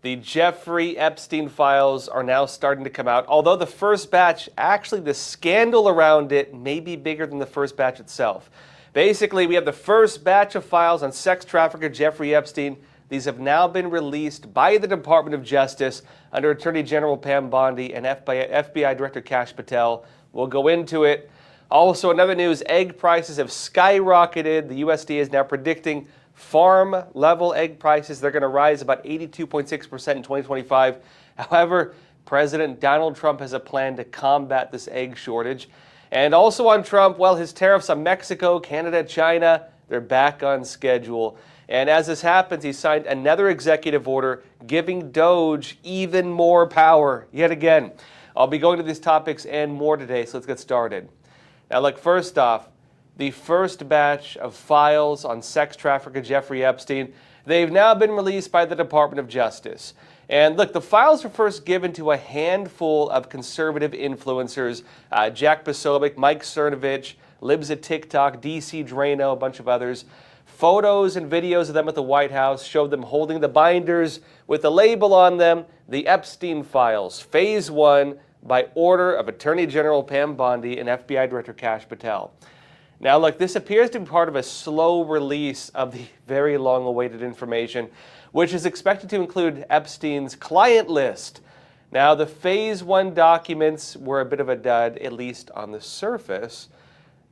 The Jeffrey Epstein Files are now starting to come out, although the first batch, actually the scandal around it may be bigger than the first batch itself. Basically, we have the first batch of files on sex trafficker Jeffrey Epstein. These have now been released by the Department of Justice under Attorney General Pam Bondi and FBI Director Kash Patel. We'll go into it. Also, in other news, egg prices have skyrocketed. The USDA is now predicting farm-level egg prices. They're going to rise about 82.6% in 2025. However, President Donald Trump has a plan to combat this egg shortage. And also on Trump, well, his tariffs on Mexico, Canada, China, they're back on schedule. And as this happens, he signed another executive order giving DOGE even more power yet again. I'll be going to these topics and more today, so let's get started. Now, look, first off, the first batch of files on sex trafficker Jeffrey Epstein, they've now been released by the Department of Justice. And look, the files were first given to a handful of conservative influencers, Jack Posobiec, Mike Cernovich, Libs at TikTok, DC Drano, a bunch of others. Photos and videos of them at the White House showed them holding the binders with the label on them, the Epstein Files, Phase 1, by order of Attorney General Pam Bondi and FBI Director Kash Patel. Now, look, this appears to be part of a slow release of the very long-awaited information, which is expected to include Epstein's client list. Now, the Phase 1 documents were a bit of a dud, at least on the surface.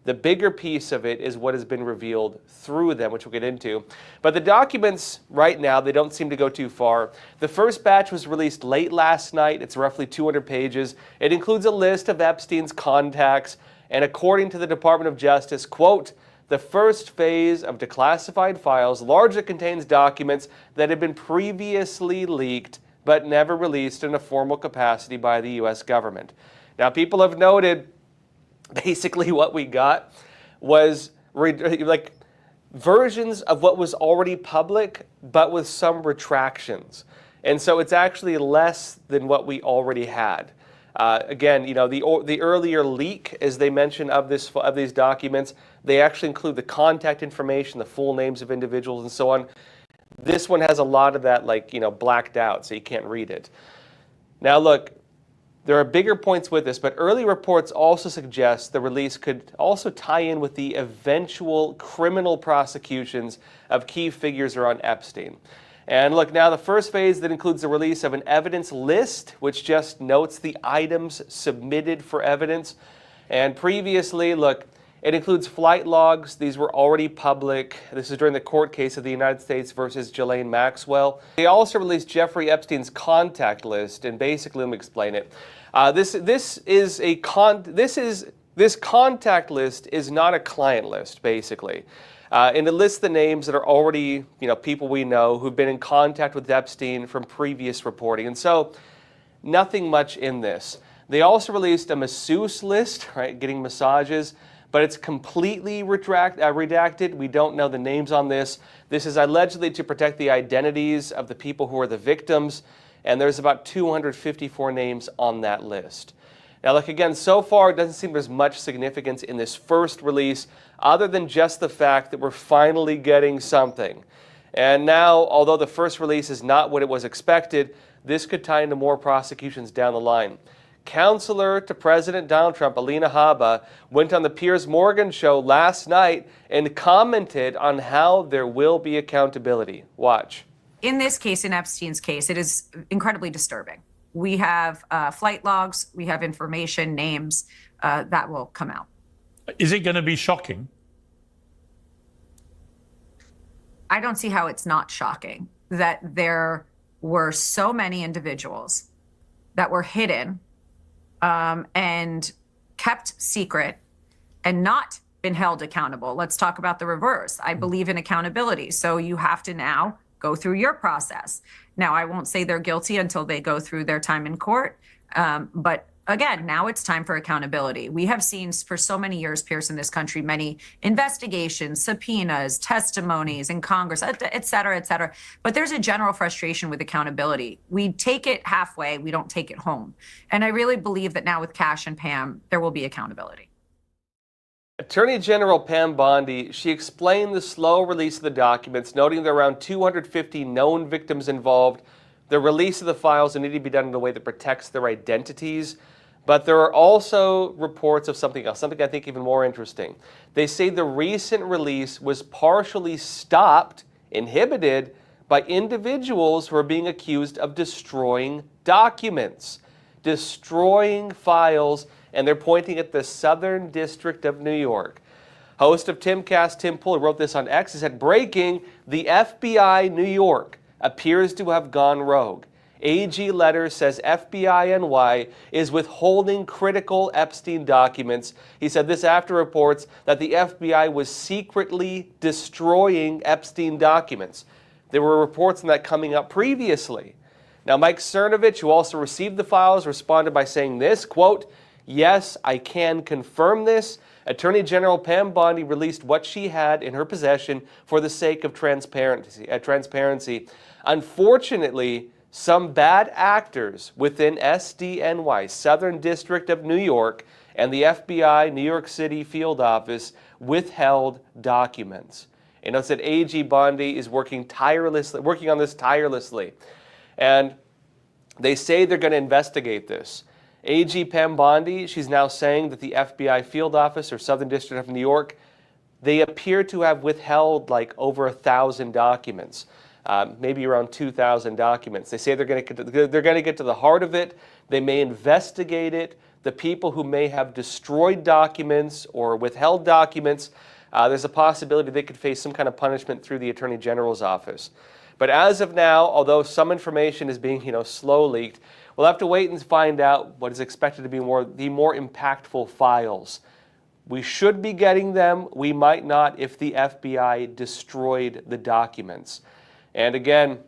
The bigger piece of it is what has been revealed through them, which we'll get into. But the documents, right now, they don't seem to go too far. The first batch was released late last night. It's roughly 200 pages. It includes a list of Epstein's contacts. And according to the Department of Justice, quote, the first phase of declassified files largely contains documents that had been previously leaked but never released in a formal capacity by the U.S. government. Now, people have noted basically what we got was like versions of what was already public, but with some retractions. And so it's actually less than what we already had. Again, you know, the earlier leak, as they mention of these documents, they actually include the contact information, the full names of individuals, and so on. This one has a lot of that, like, you know, blacked out, so you can't read it. Now, look, there are bigger points with this, but early reports also suggest the release could also tie in with the eventual criminal prosecutions of key figures around Epstein. And look, now the first phase that includes the release of an evidence list, which just notes the items submitted for evidence. And previously, look, it includes flight logs. These were already public. This is during the court case of the United States versus Ghislaine Maxwell. They also released Jeffrey Epstein's contact list, and basically, let me explain it. This contact list is not a client list, basically. And it lists the names that are already, you know, people we know who've been in contact with Epstein from previous reporting. And so, nothing much in this. They also released a masseuse list, right, getting massages, but it's completely redacted. We don't know the names on this. This is allegedly to protect the identities of the people who are the victims, and there's about 254 names on that list. Now, look, again, so far it doesn't seem there's much significance in this first release other than just the fact that we're finally getting something. And now, although the first release is not what it was expected, this could tie into more prosecutions down the line. Counselor to President Donald Trump, Alina Habba, went on the Piers Morgan show last night and commented on how there will be accountability. Watch. In this case, in Epstein's case, it is incredibly disturbing. We have flight logs, we have information, names that will come out. Is it going to be shocking? I don't see how it's not shocking that there were so many individuals that were hidden and kept secret and not been held accountable. Let's talk about the reverse. I believe in accountability. So you have to now go through your process. Now, I won't say they're guilty until they go through their time in court. But again, now it's time for accountability. We have seen for so many years, Pierce, in this country, many investigations, subpoenas, testimonies in Congress, et cetera, et cetera. But there's a general frustration with accountability. We take it halfway, we don't take it home. And I really believe that now with Kash and Pam, there will be accountability. Attorney General Pam Bondi, she explained the slow release of the documents, noting there are around 250 known victims involved, The release of the files need to be done in a way that protects their identities. But there are also reports of something else, something I think even more interesting. They say the recent release was partially stopped, inhibited, by individuals who are being accused of destroying documents, destroying files, and they're pointing at the Southern District of New York. Host of Timcast, Tim Pool, wrote this on X. He said, breaking, the FBI New York appears to have gone rogue. AG letter says FBI NY is withholding critical Epstein documents. He said this after reports that the FBI was secretly destroying Epstein documents. There were reports on that coming up previously. Now, Mike Cernovich, who also received the files, responded by saying this, quote, yes, I can confirm this. Attorney General Pam Bondi released what she had in her possession for the sake of transparency. Unfortunately, some bad actors within SDNY, Southern District of New York, and the FBI New York City field office withheld documents. And it said AG Bondi is working on this tirelessly. And they say they're going to investigate this. AG Pam Bondi, she's now saying that the FBI field office or Southern District of New York, they appear to have withheld like over 1,000 documents, maybe around 2,000 documents. They say they're going to get to the heart of it. They may investigate it. The people who may have destroyed documents or withheld documents, there's a possibility they could face some kind of punishment through the Attorney General's office. But as of now, although some information is being, slow leaked, we'll have to wait and find out what is expected to be the more impactful files. We should be getting them. We might not if the FBI destroyed the documents. And again,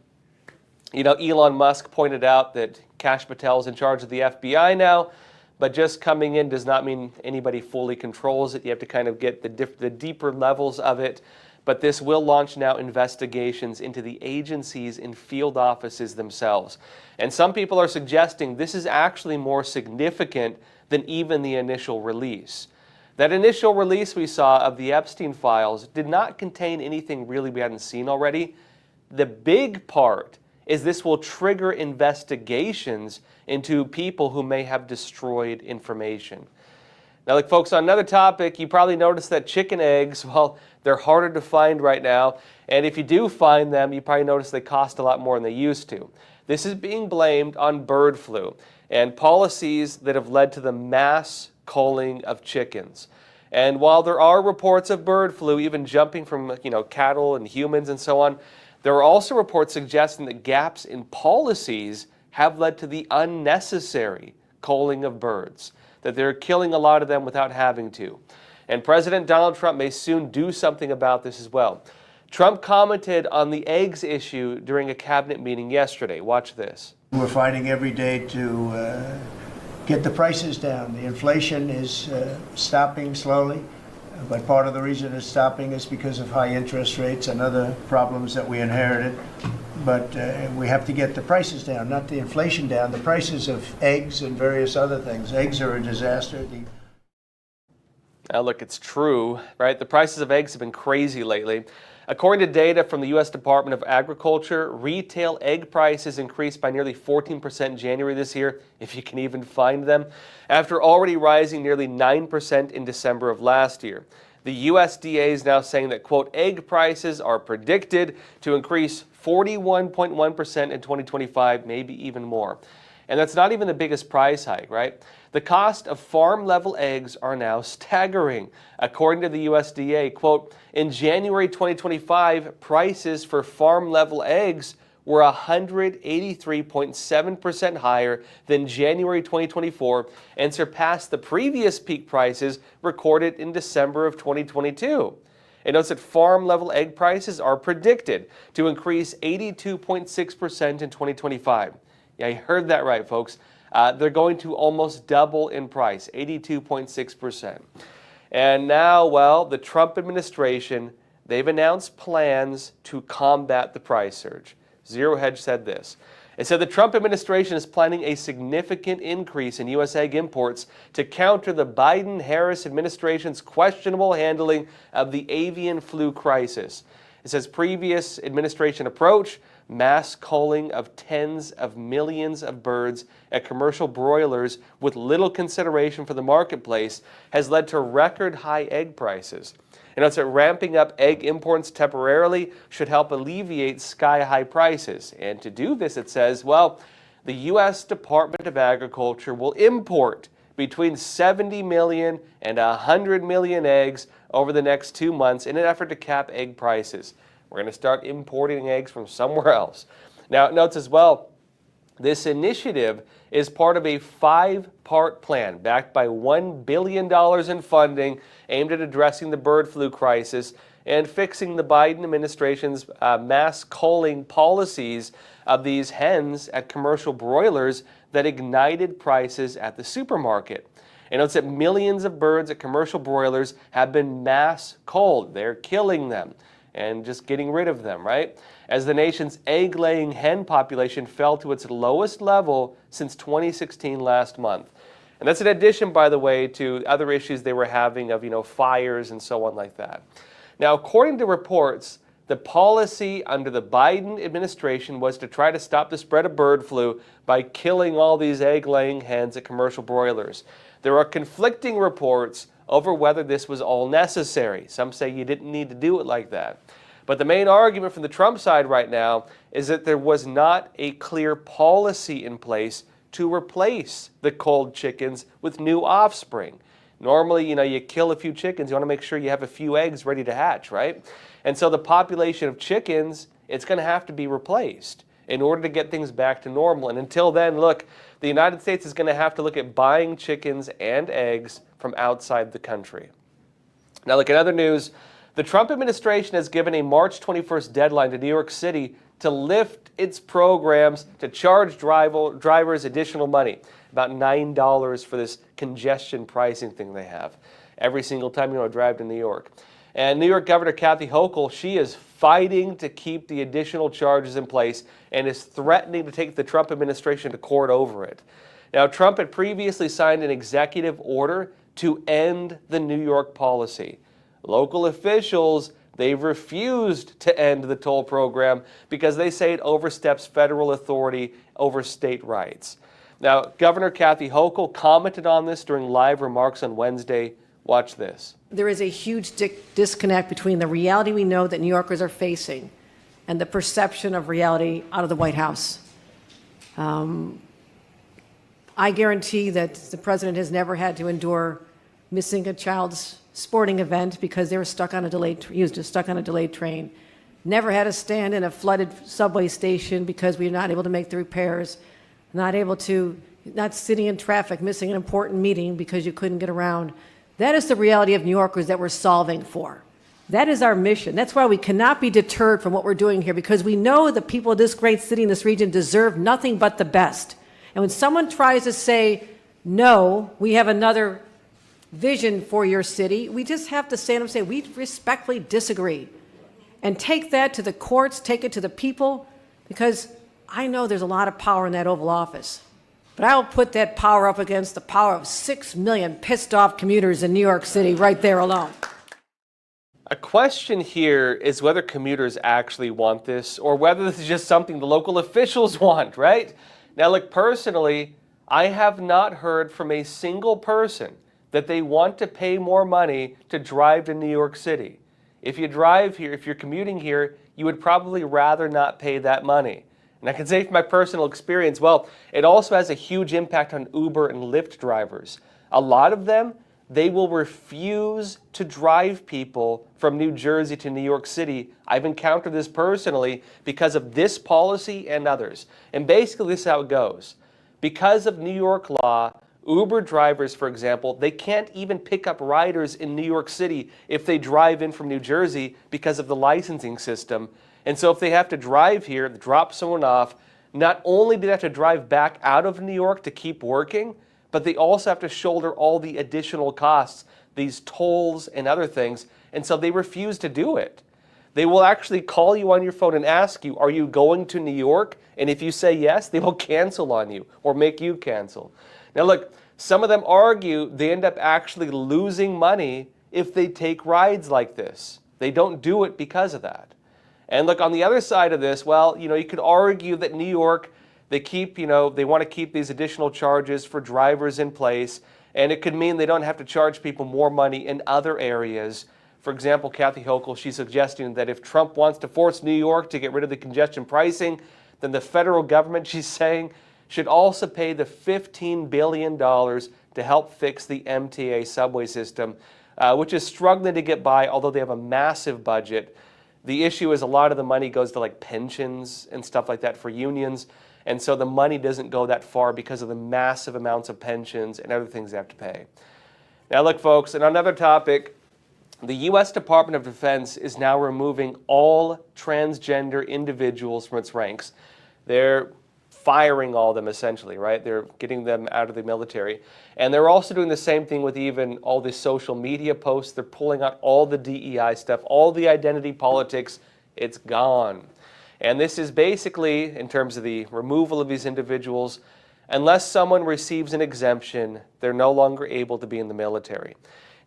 Elon Musk pointed out that Kash Patel is in charge of the FBI now. But just coming in does not mean anybody fully controls it. You have to kind of get the deeper levels of it. But this will launch now investigations into the agencies and field offices themselves. And some people are suggesting this is actually more significant than even the initial release. That initial release we saw of the Epstein Files did not contain anything really we hadn't seen already. The big part is this will trigger investigations into people who may have destroyed information. Now, look, folks, on another topic, you probably noticed that chicken eggs, well, they're harder to find right now. And if you do find them, you probably notice they cost a lot more than they used to. This is being blamed on bird flu and policies that have led to the mass culling of chickens. And while there are reports of bird flu, even jumping from cattle and humans and so on, there are also reports suggesting that gaps in policies have led to the unnecessary culling of birds, that they're killing a lot of them without having to. And President Donald Trump may soon do something about this as well. Trump commented on the eggs issue during a cabinet meeting yesterday. Watch this. We're fighting every day to get the prices down. The inflation is stopping slowly. But part of the reason it's stopping is because of high interest rates and other problems that we inherited. But we have to get the prices down, not the inflation down, the prices of eggs and various other things. Eggs are a disaster. Now look, it's true, right? The prices of eggs have been crazy lately. According to data from the U.S. Department of Agriculture, retail egg prices increased by nearly 14% in January this year, if you can even find them, after already rising nearly 9% in December of last year. The USDA is now saying that, quote, egg prices are predicted to increase 41.1% in 2025, maybe even more. And that's not even the biggest price hike, right? The cost of farm-level eggs are now staggering. According to the USDA, quote, in January 2025, prices for farm-level eggs were 183.7% higher than January 2024 and surpassed the previous peak prices recorded in December of 2022. It notes that farm-level egg prices are predicted to increase 82.6% in 2025. Yeah, you heard that right, folks. They're going to almost double in price, 82.6%. And now, well, the Trump administration, they've announced plans to combat the price surge. Zero Hedge said this. It said the Trump administration is planning a significant increase in U.S. egg imports to counter the Biden-Harris administration's questionable handling of the avian flu crisis. It says previous administration approach mass culling of tens of millions of birds at commercial broilers with little consideration for the marketplace has led to record high egg prices. And it's that ramping up egg imports temporarily should help alleviate sky-high prices. And to do this, it says, well, the U.S. Department of Agriculture will import between 70 million and 100 million eggs over the next 2 months in an effort to cap egg prices. We're going to start importing eggs from somewhere else. Now, it notes as well, this initiative is part of a 5-part plan backed by $1 billion in funding aimed at addressing the bird flu crisis and fixing the Biden administration's mass culling policies of these hens at commercial broilers that ignited prices at the supermarket. And notes that millions of birds at commercial broilers have been mass culled. They're killing them and just getting rid of them, right? As the nation's egg-laying hen population fell to its lowest level since 2016 last month. And that's in addition, by the way, to other issues they were having of, fires and so on like that. Now, according to reports, the policy under the Biden administration was to try to stop the spread of bird flu by killing all these egg-laying hens at commercial broilers. There are conflicting reports over whether this was all necessary. Some say you didn't need to do it like that. But the main argument from the Trump side right now is that there was not a clear policy in place to replace the culled chickens with new offspring. Normally, you kill a few chickens, you want to make sure you have a few eggs ready to hatch, right? And so the population of chickens, it's going to have to be replaced in order to get things back to normal. And until then, look, the United States is going to have to look at buying chickens and eggs from outside the country. Now, look, in other news, the Trump administration has given a March 21st deadline to New York City to lift its programs to charge drivers additional money, about $9 for this congestion pricing thing they have every single time you want to drive to New York. And New York Governor Kathy Hochul, she is fighting to keep the additional charges in place and is threatening to take the Trump administration to court over it. Now, Trump had previously signed an executive order to end the New York policy. Local officials, they've refused to end the toll program because they say it oversteps federal authority over state rights. Now, Governor Kathy Hochul commented on this during live remarks on Wednesday. Watch this. There is a huge disconnect between the reality we know that New Yorkers are facing and the perception of reality out of the White House. I guarantee that the president has never had to endure missing a child's sporting event because they were stuck on a delayed train. Never had to stand in a flooded subway station because we were not able to make the repairs. Not sitting in traffic, missing an important meeting because you couldn't get around. That is the reality of New Yorkers that we're solving for. That is our mission. That's why we cannot be deterred from what we're doing here, because we know the people of this great city in this region deserve nothing but the best. And when someone tries to say, no, we have another vision for your city, we just have to stand up and say, we respectfully disagree. And take that to the courts, take it to the people, because I know there's a lot of power in that Oval Office. But I'll put that power up against the power of 6 million pissed off commuters in New York City right there alone. A question here is whether commuters actually want this or whether this is just something the local officials want, right? Now, look, personally, I have not heard from a single person that they want to pay more money to drive to New York City. If you drive here, if you're commuting here, you would probably rather not pay that money. And I can say from my personal experience, well, it also has a huge impact on Uber and Lyft drivers. A lot of them, they will refuse to drive people from New Jersey to New York City. I've encountered this personally because of this policy and others. And basically this is how it goes. Because of New York law, Uber drivers, for example, they can't even pick up riders in New York City if they drive in from New Jersey because of the licensing system. And so if they have to drive here, drop someone off, not only do they have to drive back out of New York to keep working, but they also have to shoulder all the additional costs, these tolls and other things, and so they refuse to do it. They will actually call you on your phone and ask you, are you going to New York? And if you say yes, they will cancel on you or make you cancel. Now look, some of them argue they end up actually losing money if they take rides like this. They don't do it because of that. And look, on the other side of this, well, you could argue that New York, they want to keep these additional charges for drivers in place, and it could mean they don't have to charge people more money in other areas. For example, Kathy Hochul, she's suggesting that if Trump wants to force New York to get rid of the congestion pricing, then the federal government, she's saying, should also pay the $15 billion to help fix the MTA subway system, which is struggling to get by, although they have a massive budget. The issue is a lot of the money goes to like pensions and stuff like that for unions, and so the money doesn't go that far because of the massive amounts of pensions and other things they have to pay. Now look, folks, and on another topic, the U.S. Department of Defense is now removing all transgender individuals from its ranks. They're firing all of them, essentially, right? They're getting them out of the military. And they're also doing the same thing with even all the social media posts. They're pulling out all the DEI stuff, all the identity politics. It's gone. And this is basically, in terms of the removal of these individuals, unless someone receives an exemption, they're no longer able to be in the military.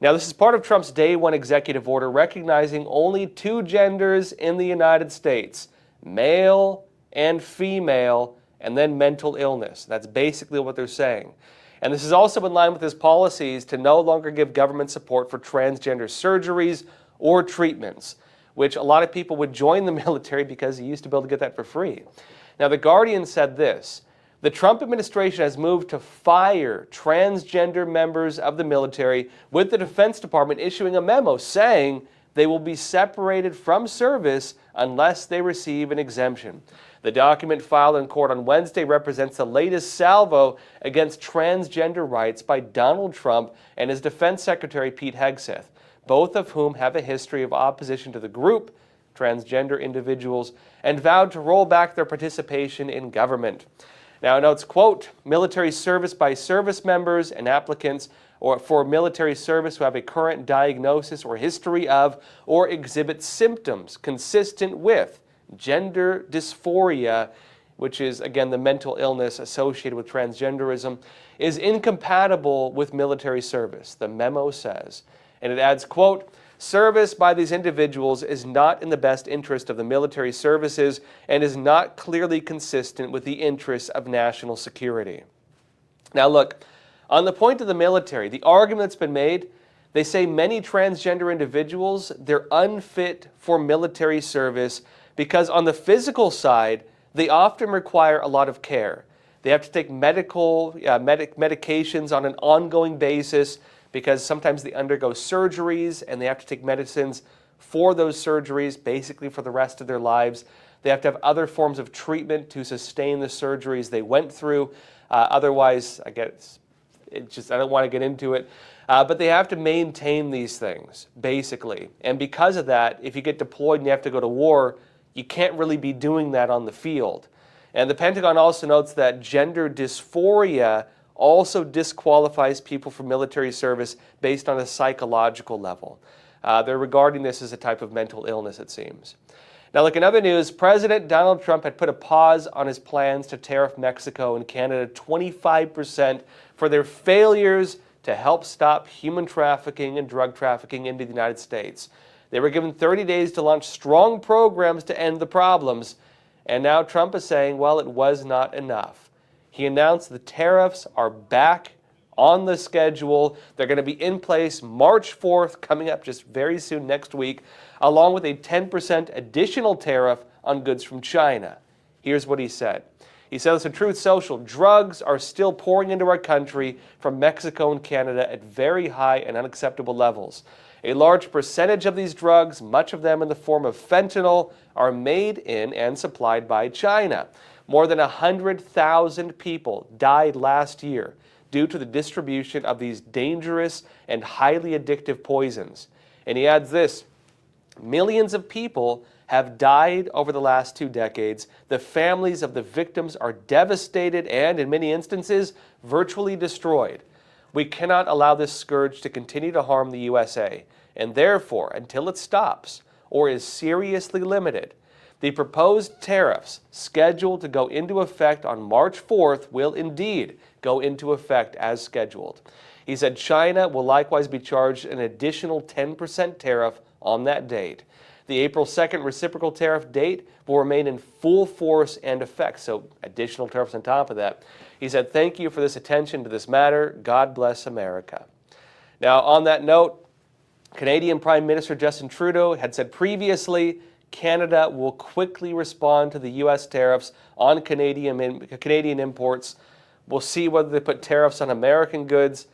Now, this is part of Trump's Day One executive order recognizing only two genders in the United States, male and female, and then mental illness. That's basically what they're saying. And this is also in line with his policies to no longer give government support for transgender surgeries or treatments, which a lot of people would join the military because he used to be able to get that for free. Now, The Guardian said this: the Trump administration has moved to fire transgender members of the military, with the Defense Department issuing a memo saying they will be separated from service unless they receive an exemption. The document filed in court on Wednesday represents the latest salvo against transgender rights by Donald Trump and his Defense Secretary Pete Hegseth, both of whom have a history of opposition to the group, transgender individuals, and vowed to roll back their participation in government. Now it notes, quote, military service by service members and applicants or for military service who have a current diagnosis or history of or exhibit symptoms consistent with gender dysphoria, which is, again, the mental illness associated with transgenderism, is incompatible with military service, the memo says. And it adds, quote, service by these individuals is not in the best interest of the military services and is not clearly consistent with the interests of national security. Now look, on the point of the military, the argument that's been made, they say many transgender individuals, they're unfit for military service because on the physical side, they often require a lot of care. They have to take medications on an ongoing basis because sometimes they undergo surgeries and they have to take medicines for those surgeries, basically for the rest of their lives. They have to have other forms of treatment to sustain the surgeries they went through. Otherwise, I don't want to get into it. But they have to maintain these things, basically. And because of that, if you get deployed and you have to go to war, you can't really be doing that on the field. And the Pentagon also notes that gender dysphoria also disqualifies people from military service based on a psychological level. They're regarding this as a type of mental illness, it seems. Now, look, in other news, President Donald Trump had put a pause on his plans to tariff Mexico and Canada 25% for their failures to help stop human trafficking and drug trafficking into the United States. They were given 30 days to launch strong programs to end the problems. And now Trump is saying, well, it was not enough. He announced the tariffs are back on the schedule. They're going to be in place March 4th, coming up just very soon next week, along with a 10% additional tariff on goods from China. Here's what he said. He says, in Truth Social, drugs are still pouring into our country from Mexico and Canada at very high and unacceptable levels. A large percentage of these drugs, much of them in the form of fentanyl, are made in and supplied by China. More than 100,000 people died last year due to the distribution of these dangerous and highly addictive poisons. And he adds this, millions of people have died over the last 2 decades. The families of the victims are devastated and, in many instances, virtually destroyed. We cannot allow this scourge to continue to harm the USA, and therefore, until it stops or is seriously limited, the proposed tariffs scheduled to go into effect on March 4th will indeed go into effect as scheduled. He said China will likewise be charged an additional 10% tariff on that date. The April 2nd reciprocal tariff date will remain in full force and effect, so additional tariffs on top of that. He said, "Thank you for this attention to this matter. God bless America." Now, on that note, Canadian Prime Minister Justin Trudeau had said previously Canada will quickly respond to the U.S. tariffs on Canadian imports. We'll see whether they put tariffs on American goods.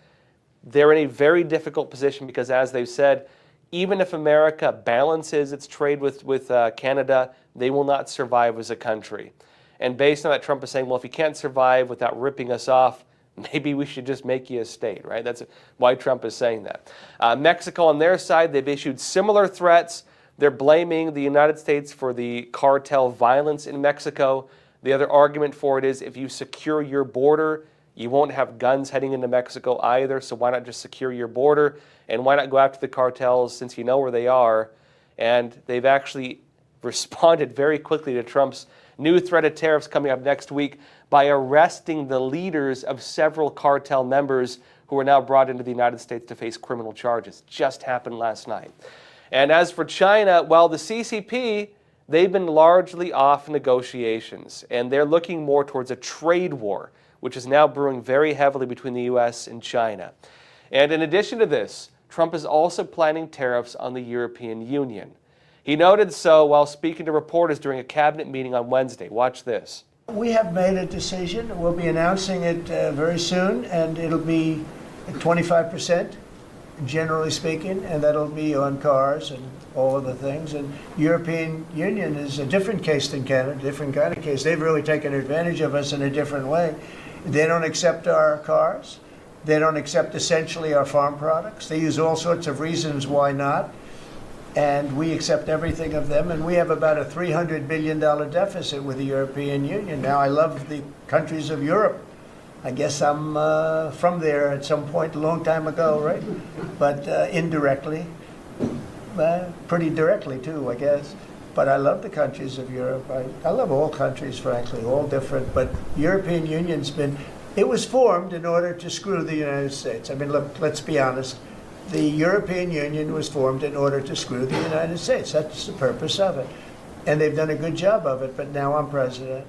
They're in a very difficult position because, as they've said, even if America balances its trade with Canada, they will not survive as a country. And based on that, Trump is saying, well, if you can't survive without ripping us off, maybe we should just make you a state, right? That's why Trump is saying that. Mexico, on their side, they've issued similar threats. They're blaming the United States for the cartel violence in Mexico. The other argument for it is if you secure your border, you won't have guns heading into Mexico either, so why not just secure your border? And why not go after the cartels since you know where they are? And they've actually responded very quickly to Trump's new threat of tariffs coming up next week by arresting the leaders of several cartel members who are now brought into the United States to face criminal charges. Just happened last night. And as for China, well, the CCP, they've been largely off negotiations, and they're looking more towards a trade war, which is now brewing very heavily between the U.S. and China. And in addition to this, Trump is also planning tariffs on the European Union. He noted so while speaking to reporters during a cabinet meeting on Wednesday. Watch this. We have made a decision. We'll be announcing it very soon, and it'll be 25%, generally speaking, and that'll be on cars and all of the things. And European Union is a different case than Canada, different kind of case. They've really taken advantage of us in a different way. They don't accept our cars. They don't accept essentially our farm products. They use all sorts of reasons why not. And we accept everything of them. And we have about a $300 billion deficit with the European Union. Now, I love the countries of Europe. I guess I'm from there at some point a long time ago, right? But indirectly, pretty directly too, I guess. But I love the countries of Europe. I love all countries, frankly, all different. But European Union's been, it was formed in order to screw the United States. I mean, look, let's be honest. The European Union was formed in order to screw the United States. That's the purpose of it. And they've done a good job of it, but now I'm president.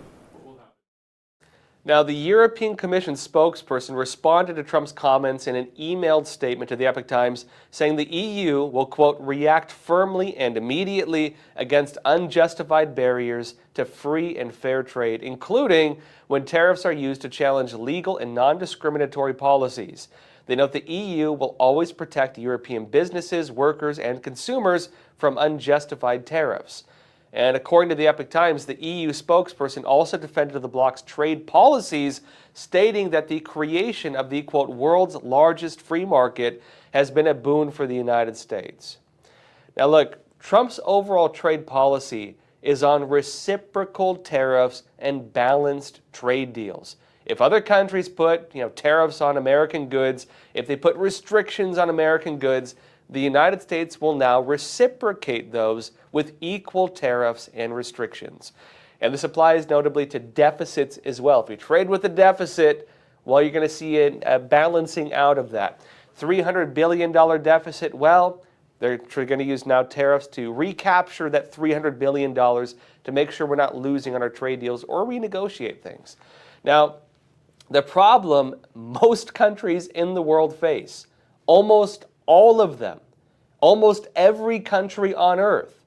Now, the European Commission spokesperson responded to Trump's comments in an emailed statement to the Epoch Times, saying the EU will, quote, react firmly and immediately against unjustified barriers to free and fair trade, including when tariffs are used to challenge legal and non-discriminatory policies. They note the EU will always protect European businesses, workers, and consumers from unjustified tariffs. And according to the Epoch Times, the EU spokesperson also defended the bloc's trade policies, stating that the creation of the, quote, world's largest free market has been a boon for the United States. Now look, Trump's overall trade policy is on reciprocal tariffs and balanced trade deals. If other countries put, tariffs on American goods, if they put restrictions on American goods, the United States will now reciprocate those with equal tariffs and restrictions. And this applies notably to deficits as well. If you trade with a deficit, well, you're going to see a balancing out of that. $300 billion deficit, well, they're going to use now tariffs to recapture that $300 billion to make sure we're not losing on our trade deals or renegotiate things. Now, the problem most countries in the world face, almost all of them, almost every country on earth,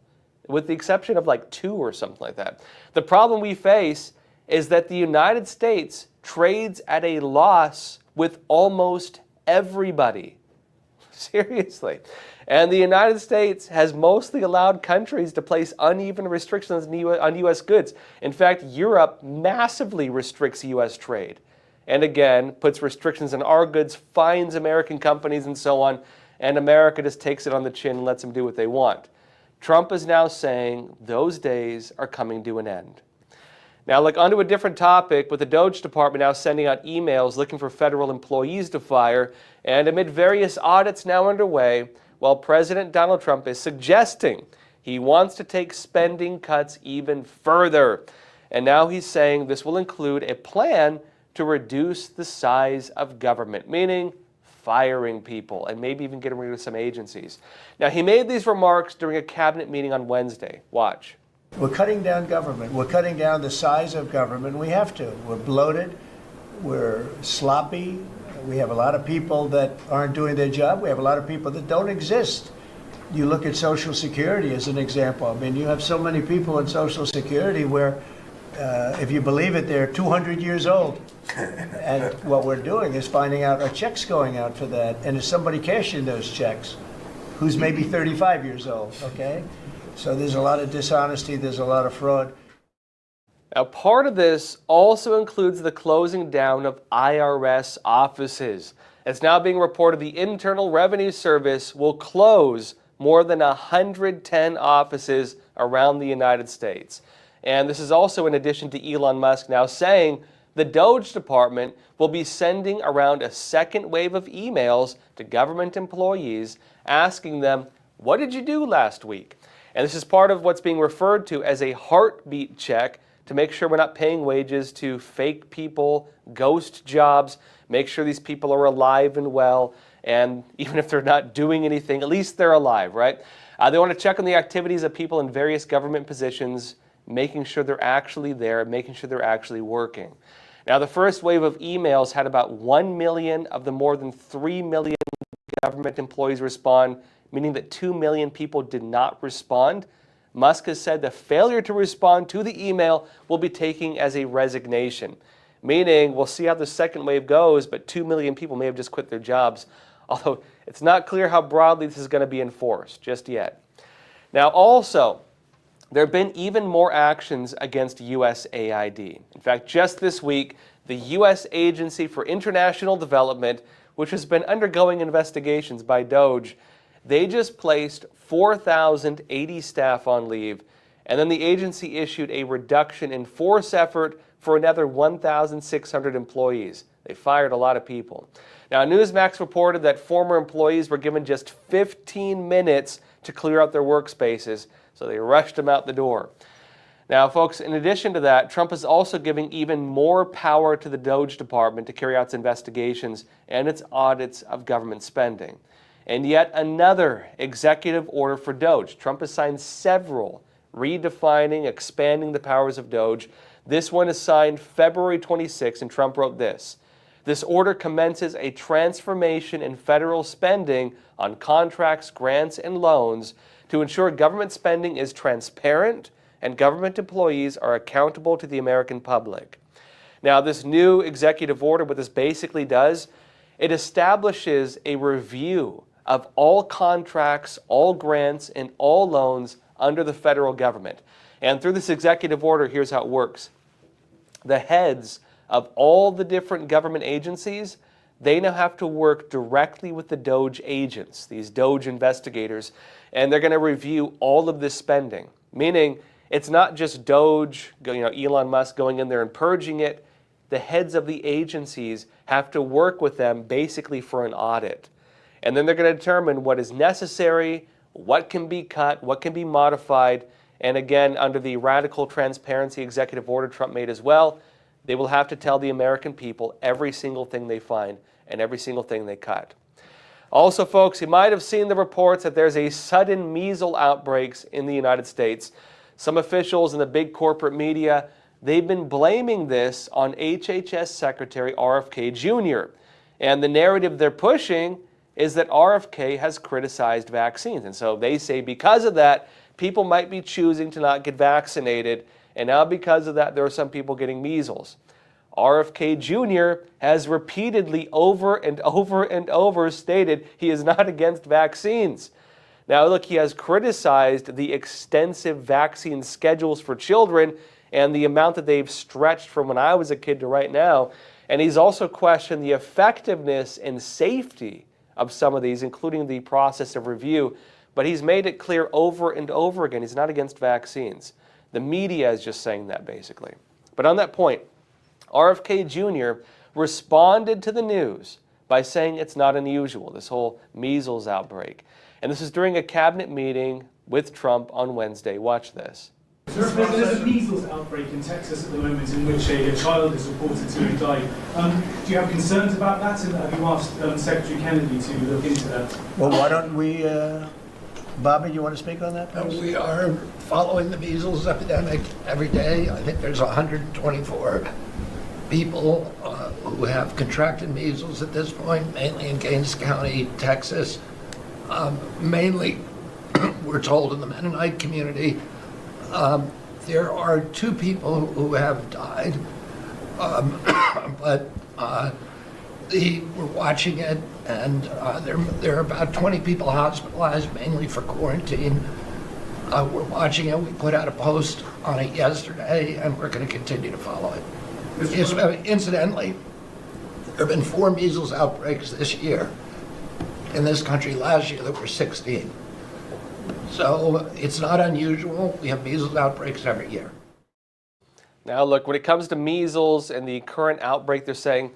with the exception of like 2 or something like that. The problem we face is that the United States trades at a loss with almost everybody. Seriously. And the United States has mostly allowed countries to place uneven restrictions on U.S. goods. In fact, Europe massively restricts U.S. trade. And again, puts restrictions on our goods, fines American companies and so on, and America just takes it on the chin and lets them do what they want. Trump is now saying those days are coming to an end. Now, look, onto a different topic, with the DOGE department now sending out emails looking for federal employees to fire, and amid various audits now underway, while President Donald Trump is suggesting he wants to take spending cuts even further. And now he's saying this will include a plan to reduce the size of government, meaning firing people, and maybe even getting rid of some agencies. Now, he made these remarks during a cabinet meeting on Wednesday. Watch. We're cutting down government. We're cutting down the size of government. We have to. We're bloated. We're sloppy. We have a lot of people that aren't doing their job. We have a lot of people that don't exist. You look at Social Security as an example. I mean, you have so many people in Social Security where, if you believe it, they're 200 years old. And what we're doing is finding out, are checks going out for that? And is somebody cashing those checks who's maybe 35 years old, okay? So there's a lot of dishonesty, there's a lot of fraud. Now, part of this also includes the closing down of IRS offices. It's now being reported the Internal Revenue Service will close more than 110 offices around the United States. And this is also in addition to Elon Musk now saying the DOGE department will be sending around a second wave of emails to government employees asking them, what did you do last week? And this is part of what's being referred to as a heartbeat check to make sure we're not paying wages to fake people, ghost jobs, make sure these people are alive and well, and even if they're not doing anything, at least they're alive, right? They want to check on the activities of people in various government positions, making sure they're actually there, making sure they're actually working. Now, the first wave of emails had about 1 million of the more than 3 million government employees respond, meaning that 2 million people did not respond. Musk has said the failure to respond to the email will be taken as a resignation, meaning we'll see how the second wave goes, but 2 million people may have just quit their jobs, although it's not clear how broadly this is going to be enforced just yet. Now, also, there have been even more actions against USAID. In fact, just this week, the U.S. Agency for International Development, which has been undergoing investigations by DOGE, they just placed 4,080 staff on leave, and then the agency issued a reduction in force effort for another 1,600 employees. They fired a lot of people. Now, Newsmax reported that former employees were given just 15 minutes to clear out their workspaces, so they rushed them out the door. Now, folks, in addition to that, Trump is also giving even more power to the DOGE department to carry out its investigations and its audits of government spending. And yet another executive order for DOGE. Trump has signed several redefining, expanding the powers of DOGE. This one is signed February 26, and Trump wrote this. This order commences a transformation in federal spending on contracts, grants, and loans to ensure government spending is transparent and government employees are accountable to the American public. Now, this new executive order, what this basically does, it establishes a review of all contracts, all grants, and all loans under the federal government. And through this executive order, here's how it works. The heads of all the different government agencies, they now have to work directly with the DOGE agents, these DOGE investigators, and they're going to review all of this spending. Meaning, it's not just DOGE, Elon Musk going in there and purging it. The heads of the agencies have to work with them basically for an audit. And then they're going to determine what is necessary, what can be cut, what can be modified. And again, under the radical transparency executive order Trump made as well, they will have to tell the American people every single thing they find and every single thing they cut. Also, folks, you might have seen the reports that there's a sudden measles outbreaks in the United States. Some officials in the big corporate media, they've been blaming this on HHS Secretary RFK Jr. And the narrative they're pushing is that RFK has criticized vaccines. And so they say because of that, people might be choosing to not get vaccinated. And now because of that, there are some people getting measles. RFK Jr. has repeatedly over and over and over stated he is not against vaccines. Now, look, he has criticized the extensive vaccine schedules for children and the amount that they've stretched from when I was a kid to right now. And he's also questioned the effectiveness and safety of some of these, including the process of review. But he's made it clear over and over again he's not against vaccines. The media is just saying that, basically. But on that point, RFK Jr. responded to the news by saying it's not unusual, this whole measles outbreak. And this is during a cabinet meeting with Trump on Wednesday. Watch this. There's a measles outbreak in Texas at the moment in which a child is reported to have died. Do you have concerns about that, and have you asked Secretary Kennedy to look into that? Well, why don't we, Bobby, you want to speak on that? please? We are following the measles epidemic every day. I think there's 124 people who have contracted measles at this point, mainly in Gaines County, Texas. Mainly, we're told, in the Mennonite community. There are 2 people who have died, but we're watching it, and there are about 20 people hospitalized, mainly for quarantine. We're watching it. We put out a post on it yesterday, and we're going to continue to follow it. Incidentally, there have been 4 measles outbreaks this year in this country. Last year, there were 16. So it's not unusual. We have measles outbreaks every year. Now, look, when it comes to measles and the current outbreak, they're saying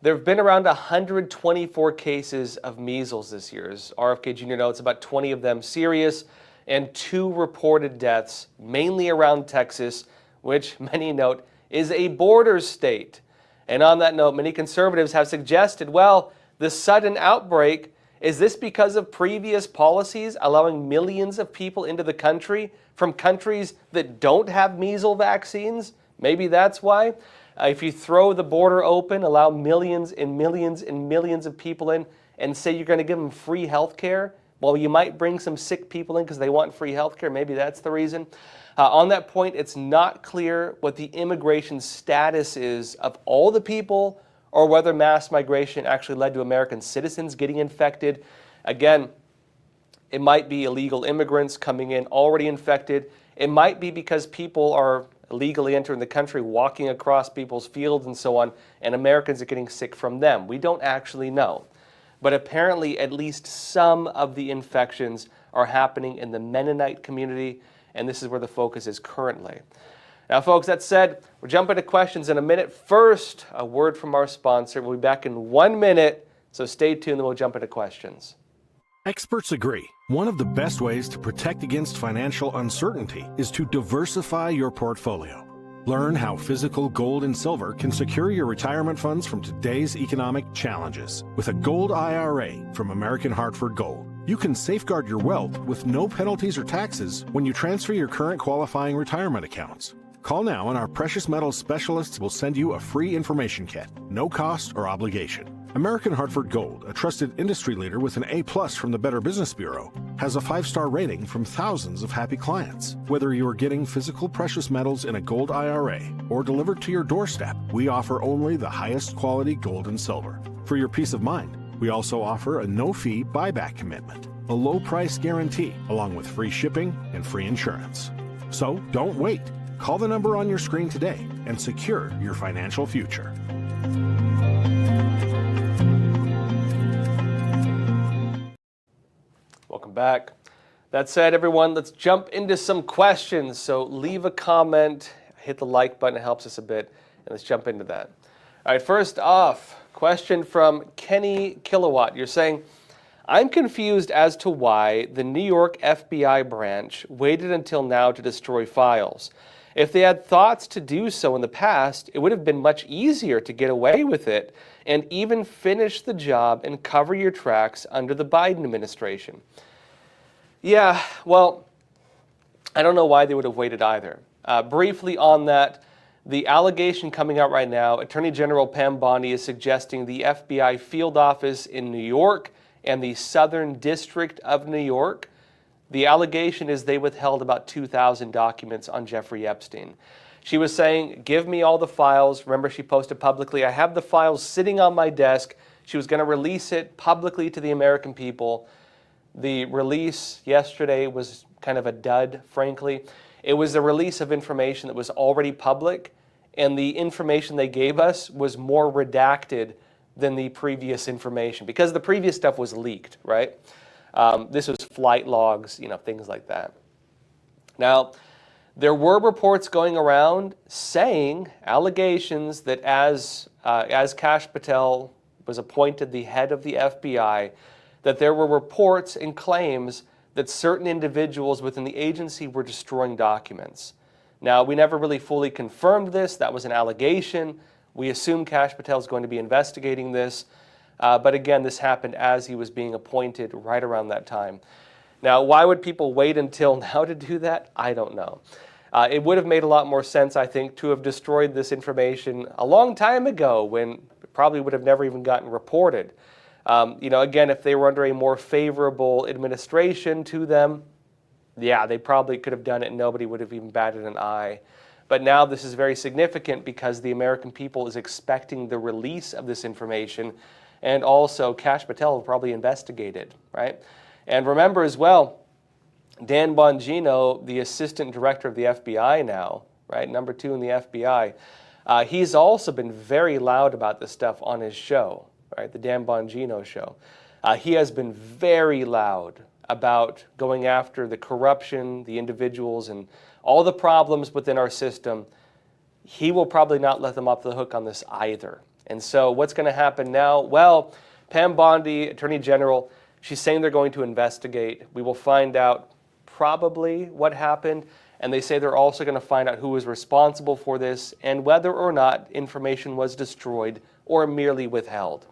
there have been around 124 cases of measles this year. As RFK Jr. notes, about 20 of them serious and 2 reported deaths, mainly around Texas, which many note is a border state. And on that note, many conservatives have suggested, well, the sudden outbreak, is this because of previous policies allowing millions of people into the country from countries that don't have measles vaccines? Maybe that's why. If you throw the border open, allow millions and millions and millions of people in, and say you're going to give them free health care, well, you might bring some sick people in because they want free health care. Maybe that's the reason. On that point, it's not clear what the immigration status is of all the people, or whether mass migration actually led to American citizens getting infected. Again, it might be illegal immigrants coming in already infected. It might be because people are illegally entering the country, walking across people's fields and so on, and Americans are getting sick from them. We don't actually know. But apparently at least some of the infections are happening in the Mennonite community, and this is where the focus is currently. Now, folks, that said, we'll jump into questions in a minute. First, a word from our sponsor. We'll be back in 1 minute, so stay tuned, then we'll jump into questions. Experts agree. One of the best ways to protect against financial uncertainty is to diversify your portfolio. Learn how physical gold and silver can secure your retirement funds from today's economic challenges. With a gold IRA from American Hartford Gold, you can safeguard your wealth with no penalties or taxes when you transfer your current qualifying retirement accounts. Call now and our precious metals specialists will send you a free information kit, no cost or obligation. American Hartford Gold, a trusted industry leader with an A+ from the Better Business Bureau, has a 5-star rating from thousands of happy clients. Whether you are getting physical precious metals in a gold IRA or delivered to your doorstep, we offer only the highest quality gold and silver. For your peace of mind, we also offer a no-fee buyback commitment, a low price guarantee, along with free shipping and free insurance. So don't wait. Call the number on your screen today and secure your financial future. Welcome back. That said, everyone, let's jump into some questions. So leave a comment, hit the like button, it helps us a bit, and let's jump into that. All right, first off, question from Kenny Kilowatt. You're saying, I'm confused as to why the New York FBI branch waited until now to destroy files. If they had thoughts to do so in the past, it would have been much easier to get away with it and even finish the job and cover your tracks under the Biden administration. Yeah, well, I don't know why they would have waited either. Briefly on that, the allegation coming out right now, Attorney General Pam Bondi is suggesting the FBI field office in New York and the Southern District of New York, the allegation is they withheld about 2,000 documents on Jeffrey Epstein. She was saying, give me all the files. Remember, she posted publicly, I have the files sitting on my desk. She was going to release it publicly to the American people. The release yesterday was kind of a dud, frankly. It was a release of information that was already public, and the information they gave us was more redacted than the previous information because the previous stuff was leaked, right? This was flight logs, things like that. Now, there were reports going around saying, allegations that as Kash Patel was appointed the head of the FBI, that there were reports and claims that certain individuals within the agency were destroying documents. Now, we never really fully confirmed this. That was an allegation. We assume Kash Patel is going to be investigating this. But again, this happened as he was being appointed right around that time. Now, why would people wait until now to do that? I don't know. It would have made a lot more sense, I think, to have destroyed this information a long time ago when it probably would have never even gotten reported. Again, if they were under a more favorable administration to them, yeah, they probably could have done it and nobody would have even batted an eye. But now this is very significant because the American people is expecting the release of this information, and also Kash Patel will probably investigate it, right? And remember as well, Dan Bongino, the assistant director of the FBI now, right, number 2 in the FBI, he's also been very loud about this stuff on his show, right, the Dan Bongino show. He has been very loud about going after the corruption, the individuals, and all the problems within our system. He will probably not let them off the hook on this either. And so what's going to happen now? Well, Pam Bondi, Attorney General, she's saying they're going to investigate. We will find out probably what happened, and they say they're also going to find out who was responsible for this and whether or not information was destroyed or merely withheld.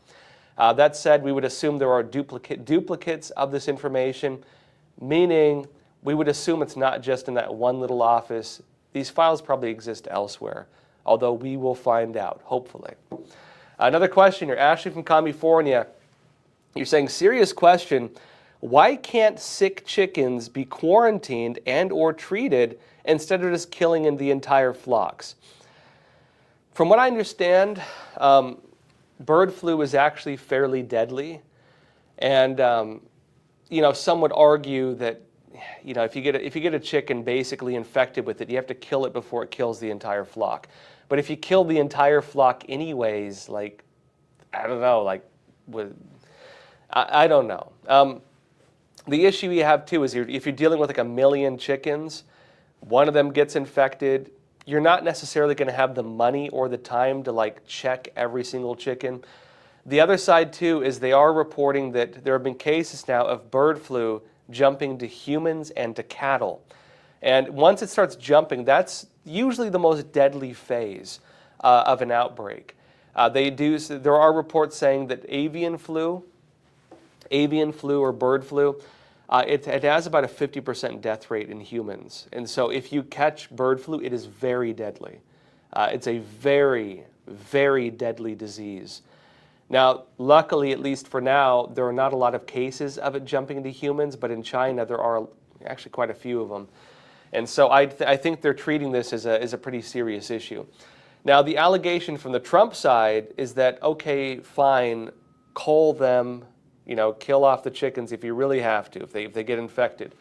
That said, we would assume there are duplicates of this information, meaning we would assume it's not just in that one little office. These files probably exist elsewhere, although we will find out, hopefully. Another question here, Ashley from California. You're saying, serious question, why can't sick chickens be quarantined and or treated instead of just killing in the entire flocks? From what I understand, bird flu is actually fairly deadly. And, some would argue that, if you get a chicken basically infected with it, you have to kill it before it kills the entire flock. But if you kill the entire flock anyways, I don't know, I don't know. The issue you have too is if you're dealing with like 1 million chickens, one of them gets infected, you're not necessarily going to have the money or the time to check every single chicken. The other side too is they are reporting that there have been cases now of bird flu jumping to humans and to cattle. And once it starts jumping, that's usually the most deadly phase of an outbreak. There are reports saying that avian flu or bird flu, it has about a 50% death rate in humans. And so if you catch bird flu, it is very deadly. It's a very, very deadly disease. Now, luckily, at least for now, there are not a lot of cases of it jumping into humans, but in China, there are actually quite a few of them. And so I think they're treating this as a pretty serious issue. Now, the allegation from the Trump side is that, okay, fine, cull them, kill off the chickens if you really have to, if they get infected.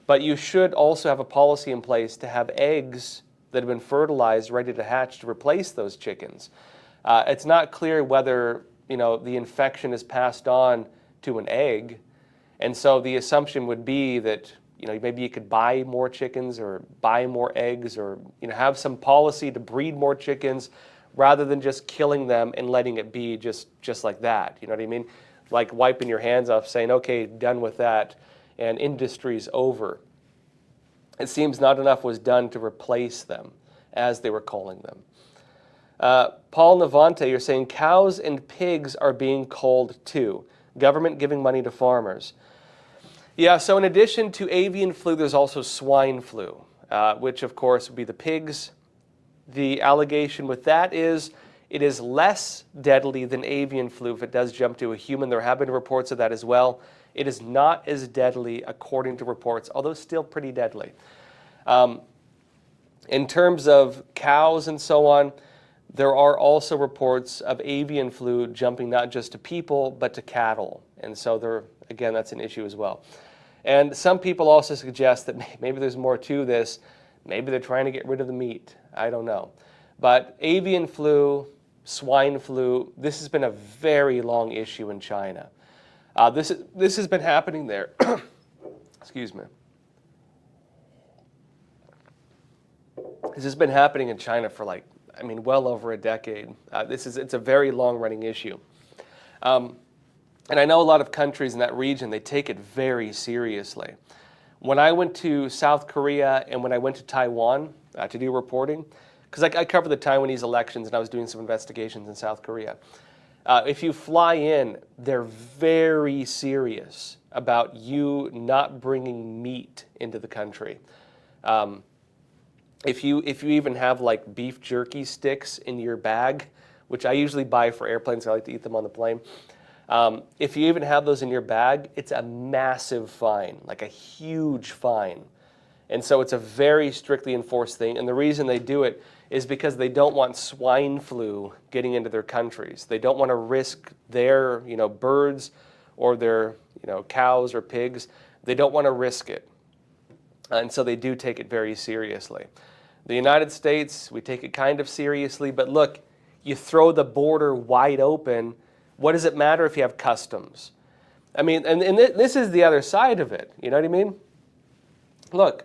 But you should also have a policy in place to have eggs that have been fertilized, ready to hatch, to replace those chickens. It's not clear whether, the infection is passed on to an egg. And so the assumption would be that, maybe you could buy more chickens or buy more eggs or, have some policy to breed more chickens rather than just killing them and letting it be just like that. You know what I mean? Like wiping your hands off, saying, okay, done with that, and industry's over. It seems not enough was done to replace them, as they were calling them. Paul Navante, you're saying cows and pigs are being culled too. Government giving money to farmers. Yeah, so in addition to avian flu, there's also swine flu, which of course would be the pigs. The allegation with that is it is less deadly than avian flu if it does jump to a human. There have been reports of that as well. It is not as deadly according to reports, although still pretty deadly. In terms of cows and so on, there are also reports of avian flu jumping not just to people, but to cattle. And so again, that's an issue as well. And some people also suggest that maybe there's more to this. Maybe they're trying to get rid of the meat. I don't know. But avian flu, swine flu, this has been a very long issue in China. This has been happening there. Excuse me. This has been happening in China for well over a decade. It's a very long-running issue. And I know a lot of countries in that region, they take it very seriously. When I went to South Korea and when I went to Taiwan, to do reporting, because I cover the Taiwanese elections and I was doing some investigations in South Korea. If you fly in, they're very serious about you not bringing meat into the country. If you even have like beef jerky sticks in your bag, which I usually buy for airplanes, I like to eat them on the plane. If you even have those in your bag, it's a massive fine, like a huge fine. And so it's a very strictly enforced thing. And the reason they do it is because they don't want swine flu getting into their countries. They don't want to risk their, birds or their, cows or pigs. They don't want to risk it. And so they do take it very seriously. The United States, we take it kind of seriously, but look, you throw the border wide open, what does it matter if you have customs? I mean, and this is the other side of it, you know what I mean? Look,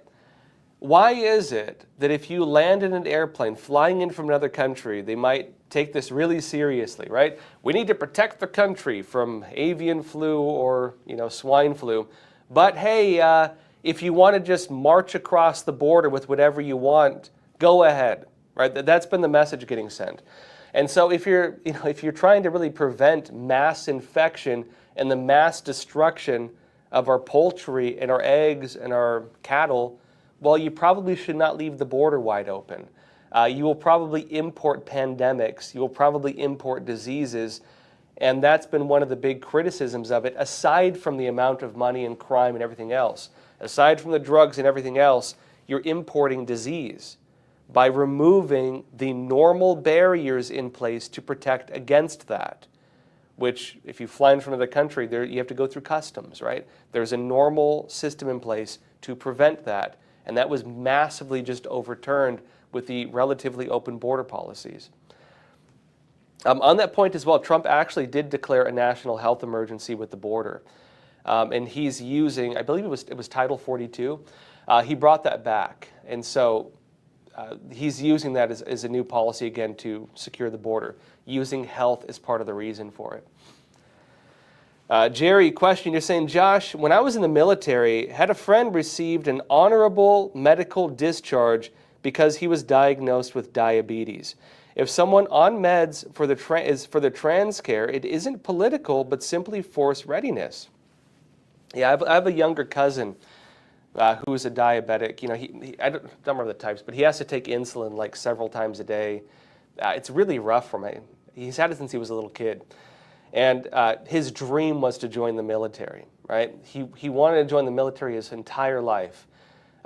why is it that if you land in an airplane flying in from another country, they might take this really seriously, right? We need to protect the country from avian flu or, swine flu. But hey, if you want to just march across the border with whatever you want, go ahead, right? That's been the message getting sent. And so if you're trying to really prevent mass infection and the mass destruction of our poultry and our eggs and our cattle, well, you probably should not leave the border wide open. You will probably import pandemics. You will probably import diseases. And that's been one of the big criticisms of it, aside from the amount of money and crime and everything else. Aside from the drugs and everything else, you're importing disease by removing the normal barriers in place to protect against that, which if you fly in from another country, you have to go through customs, right? There's a normal system in place to prevent that. And that was massively just overturned with the relatively open border policies. On that point as well, Trump actually did declare a national health emergency with the border. And he's using, I believe it was Title 42. He brought that back. And so he's using that as a new policy again to secure the border, using health as part of the reason for it. Jerry, question, you're saying, Josh, when I was in the military, had a friend received an honorable medical discharge because he was diagnosed with diabetes. If someone on meds is for the trans care, it isn't political, but simply forced readiness. Yeah, I have a younger cousin who is a diabetic. I don't remember the types, but he has to take insulin like several times a day. It's really rough for me. He's had it since he was a little kid. And his dream was to join the military, right? He wanted to join the military his entire life.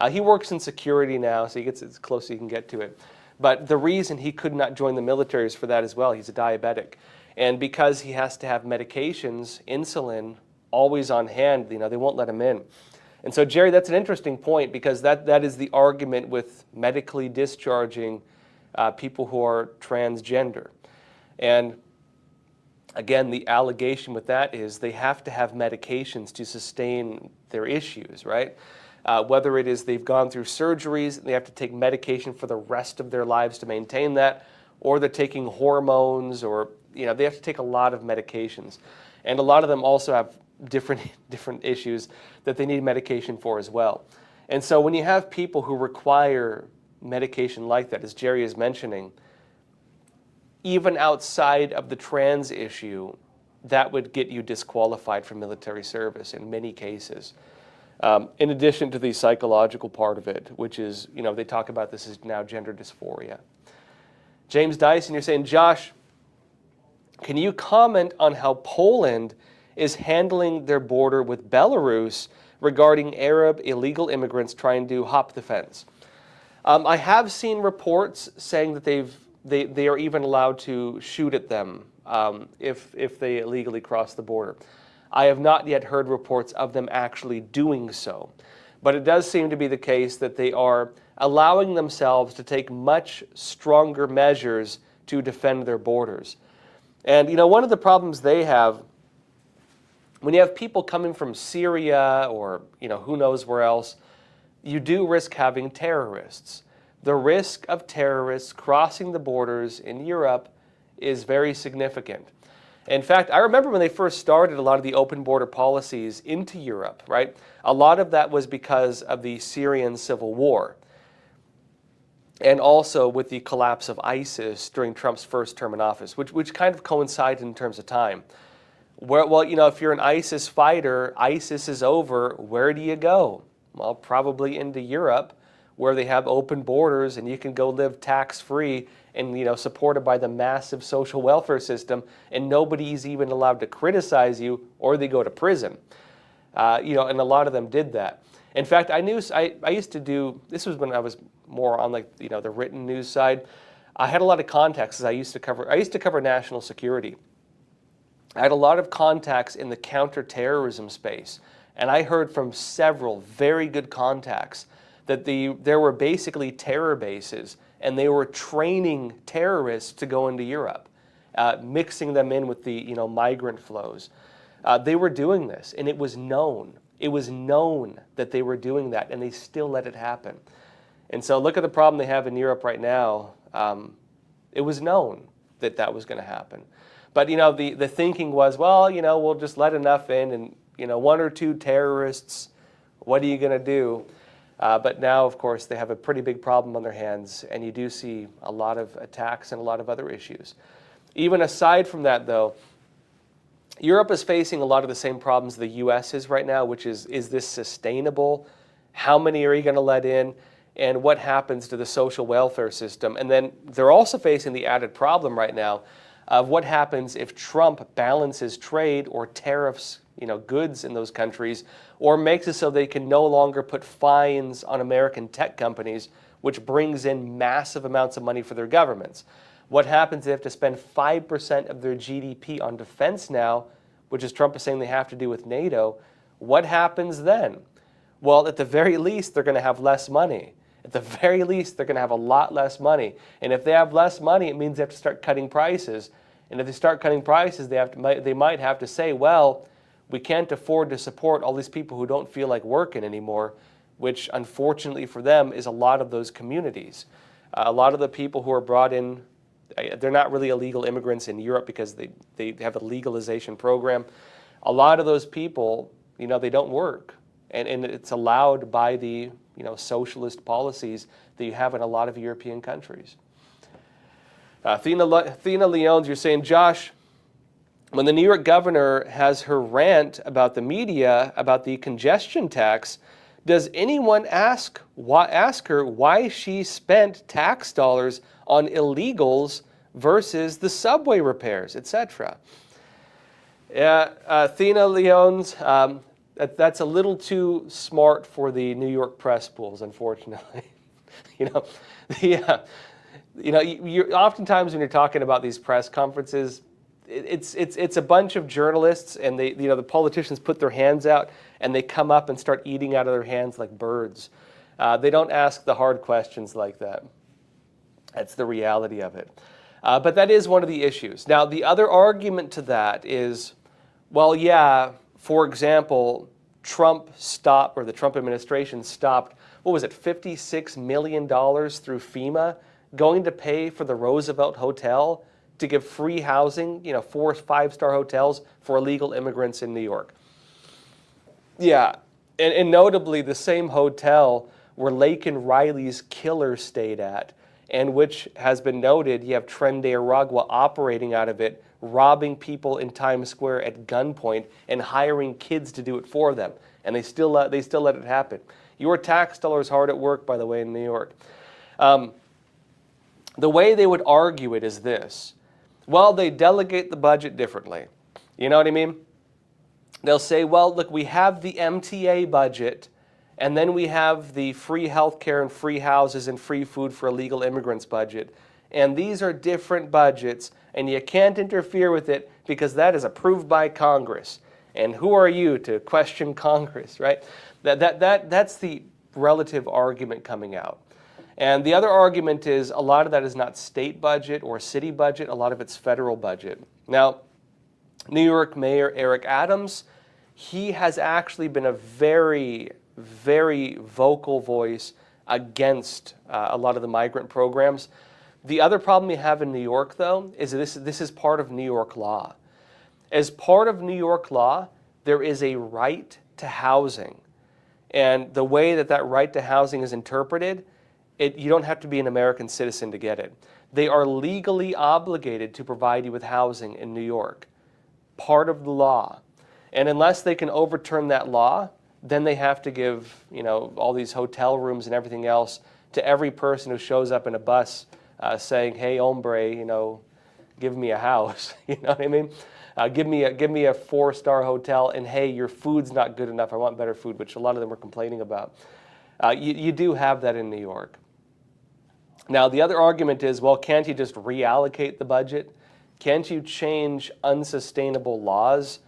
He works in security now, so he gets as close as he can get to it. But the reason he could not join the military is for that as well. He's a diabetic. And because he has to have medications, insulin, always on hand, they won't let him in. And so, Jerry, that's an interesting point because that is the argument with medically discharging people who are transgender. And again, the allegation with that is they have to have medications to sustain their issues, right? Whether it is they've gone through surgeries, they have to take medication for the rest of their lives to maintain that, or they're taking hormones, or they have to take a lot of medications. And a lot of them also have different issues that they need medication for as well. And so when you have people who require medication like that, as Jerry is mentioning, even outside of the trans issue, that would get you disqualified from military service in many cases. In addition to the psychological part of it, which is, they talk about this as now gender dysphoria. James Dyson, you're saying, Josh, can you comment on how Poland is handling their border with Belarus regarding Arab illegal immigrants trying to hop the fence? I have seen reports saying that they are even allowed to shoot at them if they illegally cross the border. I have not yet heard reports of them actually doing so. But it does seem to be the case that they are allowing themselves to take much stronger measures to defend their borders. And, one of the problems they have, when you have people coming from Syria or, who knows where else, you do risk having terrorists. The risk of terrorists crossing the borders in Europe is very significant. In fact, I remember when they first started a lot of the open border policies into Europe, right? A lot of that was because of the Syrian civil war. and also with the collapse of ISIS during Trump's first term in office, which kind of coincided in terms of time. Well, if you're an ISIS fighter, ISIS is over, where do you go? Well, probably into Europe, where they have open borders and you can go live tax-free and, supported by the massive social welfare system, and nobody's even allowed to criticize you, or they go to prison. And a lot of them did that. In fact, I used to do, this was when I was more on the written news side. I had a lot of contacts as I used to cover national security. I had a lot of contacts in the counterterrorism space, and I heard from several very good contacts that there were basically terror bases, and they were training terrorists to go into Europe, mixing them in with the migrant flows. They were doing this, and it was known. It was known that they were doing that, and they still let it happen. And so look at the problem they have in Europe right now. It was known that that was going to happen. But, the thinking was, well, we'll just let enough in, and, one or two terrorists, what are you going to do? But now, of course, they have a pretty big problem on their hands, and you do see a lot of attacks and a lot of other issues. Even aside from that, though, Europe is facing a lot of the same problems the U.S. is right now, which is this sustainable? How many are you going to let in? And what happens to the social welfare system? And then they're also facing the added problem right now of what happens if Trump balances trade or tariffs, goods in those countries, or makes it so they can no longer put fines on American tech companies, which brings in massive amounts of money for their governments. What happens if they have to spend 5% of their GDP on defense now, which is Trump is saying they have to do with NATO? What happens then? Well, at the very least, they're going to have less money. At the very least, they're going to have a lot less money. And if they have less money, it means they have to start cutting prices. And if they start cutting prices, they might have to say, well, we can't afford to support all these people who don't feel like working anymore, which unfortunately for them is a lot of those communities. A lot of the people who are brought in, they're not really illegal immigrants in Europe because they have a legalization program. A lot of those people, they don't work. And it's allowed by the socialist policies that you have in a lot of European countries. Thina Leones, you're saying, Josh, when the New York governor has her rant about the media, about the congestion tax, does anyone ask her why she spent tax dollars on illegals versus the subway repairs, etc.? Yeah, Thina Leones, that's a little too smart for the New York press pools, unfortunately. Oftentimes when you're talking about these press conferences, it's a bunch of journalists, and the politicians put their hands out and they come up and start eating out of their hands like birds. They don't ask the hard questions like that. That's the reality of it. But that is one of the issues. Now, the other argument to that is, well, yeah, for example, the Trump administration stopped, $56 million through FEMA going to pay for the Roosevelt Hotel to give free housing, 4- or 5-star hotels for illegal immigrants in New York. Yeah, and notably the same hotel where Laken Riley's killer stayed at, and which has been noted, you have Tren de Aragua operating out of it, robbing people in Times Square at gunpoint and hiring kids to do it for them. And they still let it happen. Your tax dollars hard at work, by the way, in New York. The way they would argue it is this. Well, they delegate the budget differently. You know what I mean? They'll say, well, look, we have the MTA budget, and then we have the free healthcare and free houses and free food for illegal immigrants budget. And these are different budgets, and you can't interfere with it because that is approved by Congress. And who are you to question Congress, right? That's the relative argument coming out. And the other argument is a lot of that is not state budget or city budget, a lot of it's federal budget. Now, New York Mayor Eric Adams, he has actually been a very, very vocal voice against a lot of the migrant programs. The other problem we have in New York, though, is this is part of New York law. As part of New York law, there is a right to housing. And the way that right to housing is interpreted, you don't have to be an American citizen to get it. They are legally obligated to provide you with housing in New York, part of the law. And unless they can overturn that law, then they have to give, all these hotel rooms and everything else to every person who shows up in a bus saying, "Hey, hombre, give me a house." You know what I mean? Give me a 4-star hotel, and hey, your food's not good enough. I want better food, which a lot of them were complaining about. You do have that in New York. Now, the other argument is, well, can't you just reallocate the budget? Can't you change unsustainable laws?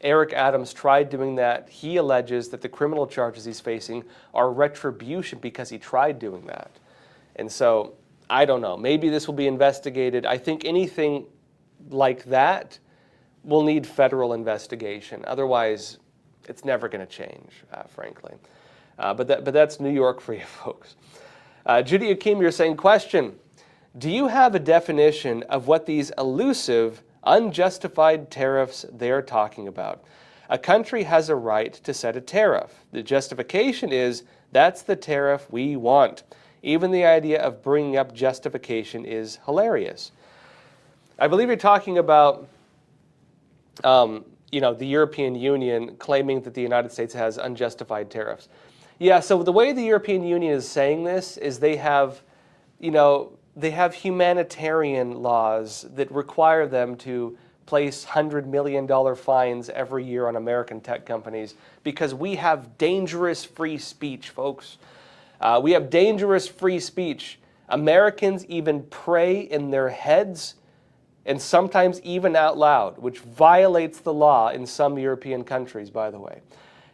Eric Adams tried doing that. He alleges that the criminal charges he's facing are retribution because he tried doing that. And so, I don't know. Maybe this will be investigated. I think anything like that will need federal investigation. Otherwise, it's never going to change, frankly. But that's New York for you folks. Judy Akim, you're saying, question, do you have a definition of what these elusive, unjustified tariffs they're talking about? A country has a right to set a tariff. The justification is, that's the tariff we want. Even the idea of bringing up justification is hilarious. I believe you're talking about the European Union claiming that the United States has unjustified tariffs. Yeah, so the way the European Union is saying this is they have humanitarian laws that require them to place $100 million fines every year on American tech companies because we have dangerous free speech, folks. We have dangerous free speech. Americans even pray in their heads and sometimes even out loud, which violates the law in some European countries, by the way.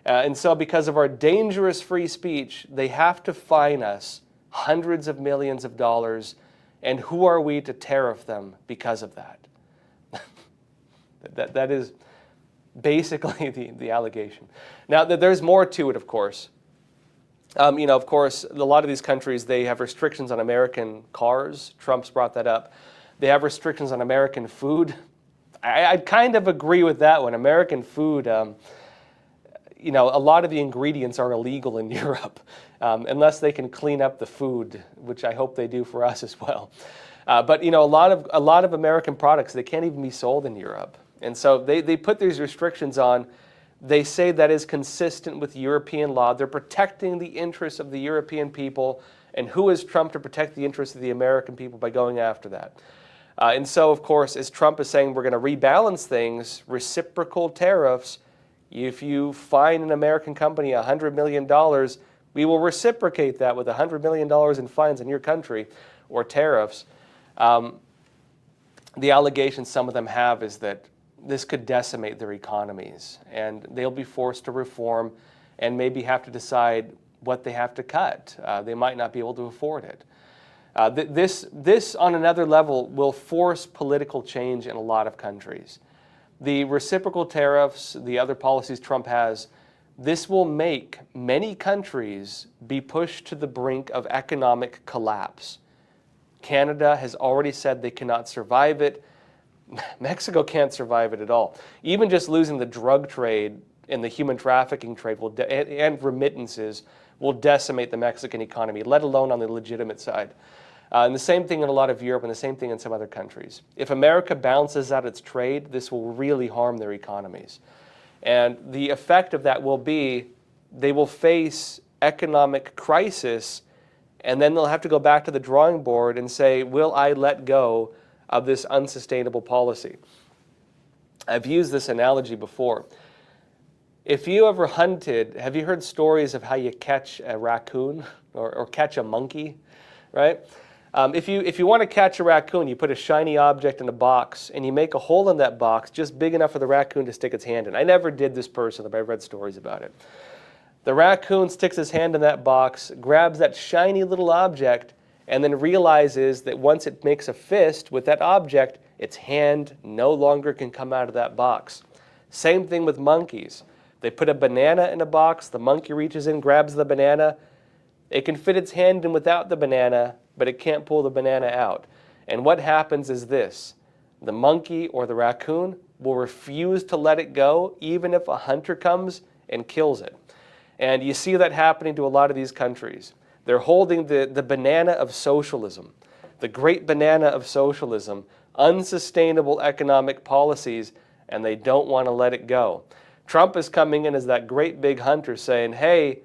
And so because of our dangerous free speech, they have to fine us hundreds of millions of dollars. And who are we to tariff them because of that? That is basically the allegation. Now, there's more to it, of course. Of course, a lot of these countries, they have restrictions on American cars. Trump's brought that up. They have restrictions on American food. I kind of agree with that one. American food, a lot of the ingredients are illegal in Europe, unless they can clean up the food, which I hope they do for us as well. But a lot of American products, they can't even be sold in Europe. And so they put these restrictions on. They say that is consistent with European law. They're protecting the interests of the European people. And who is Trump to protect the interests of the American people by going after that? And so, of course, as Trump is saying, we're going to rebalance things, reciprocal tariffs. If you fine an American company $100 million, we will reciprocate that with $100 million in fines in your country or tariffs. The allegations some of them have is that this could decimate their economies, and they'll be forced to reform and maybe have to decide what they have to cut. They might not be able to afford it. This, on another level, will force political change in a lot of countries. The reciprocal tariffs, the other policies Trump has, this will make many countries be pushed to the brink of economic collapse. Canada has already said they cannot survive it. Mexico can't survive it at all. Even just losing the drug trade and the human trafficking trade and remittances will decimate the Mexican economy, let alone on the legitimate side. And the same thing in a lot of Europe and the same thing in some other countries. If America balances out its trade, this will really harm their economies. And the effect of that will be they will face economic crisis, and then they'll have to go back to the drawing board and say, will I let go of this unsustainable policy? I've used this analogy before. If you ever hunted, have you heard stories of how you catch a raccoon or catch a monkey, right? If you want to catch a raccoon, you put a shiny object in a box and you make a hole in that box just big enough for the raccoon to stick its hand in. I never did this personally, but I've read stories about it. The raccoon sticks his hand in that box, grabs that shiny little object, and then realizes that once it makes a fist with that object, its hand no longer can come out of that box. Same thing with monkeys. They put a banana in a box, the monkey reaches in, grabs the banana. It can fit its hand in without the banana, but it can't pull the banana out. And what happens is this: the monkey or the raccoon will refuse to let it go even if a hunter comes and kills it. And you see that happening to a lot of these countries. They're holding the banana of socialism, the great banana of socialism, unsustainable economic policies, and they don't want to let it go. Trump is coming in as that great big hunter saying, hey,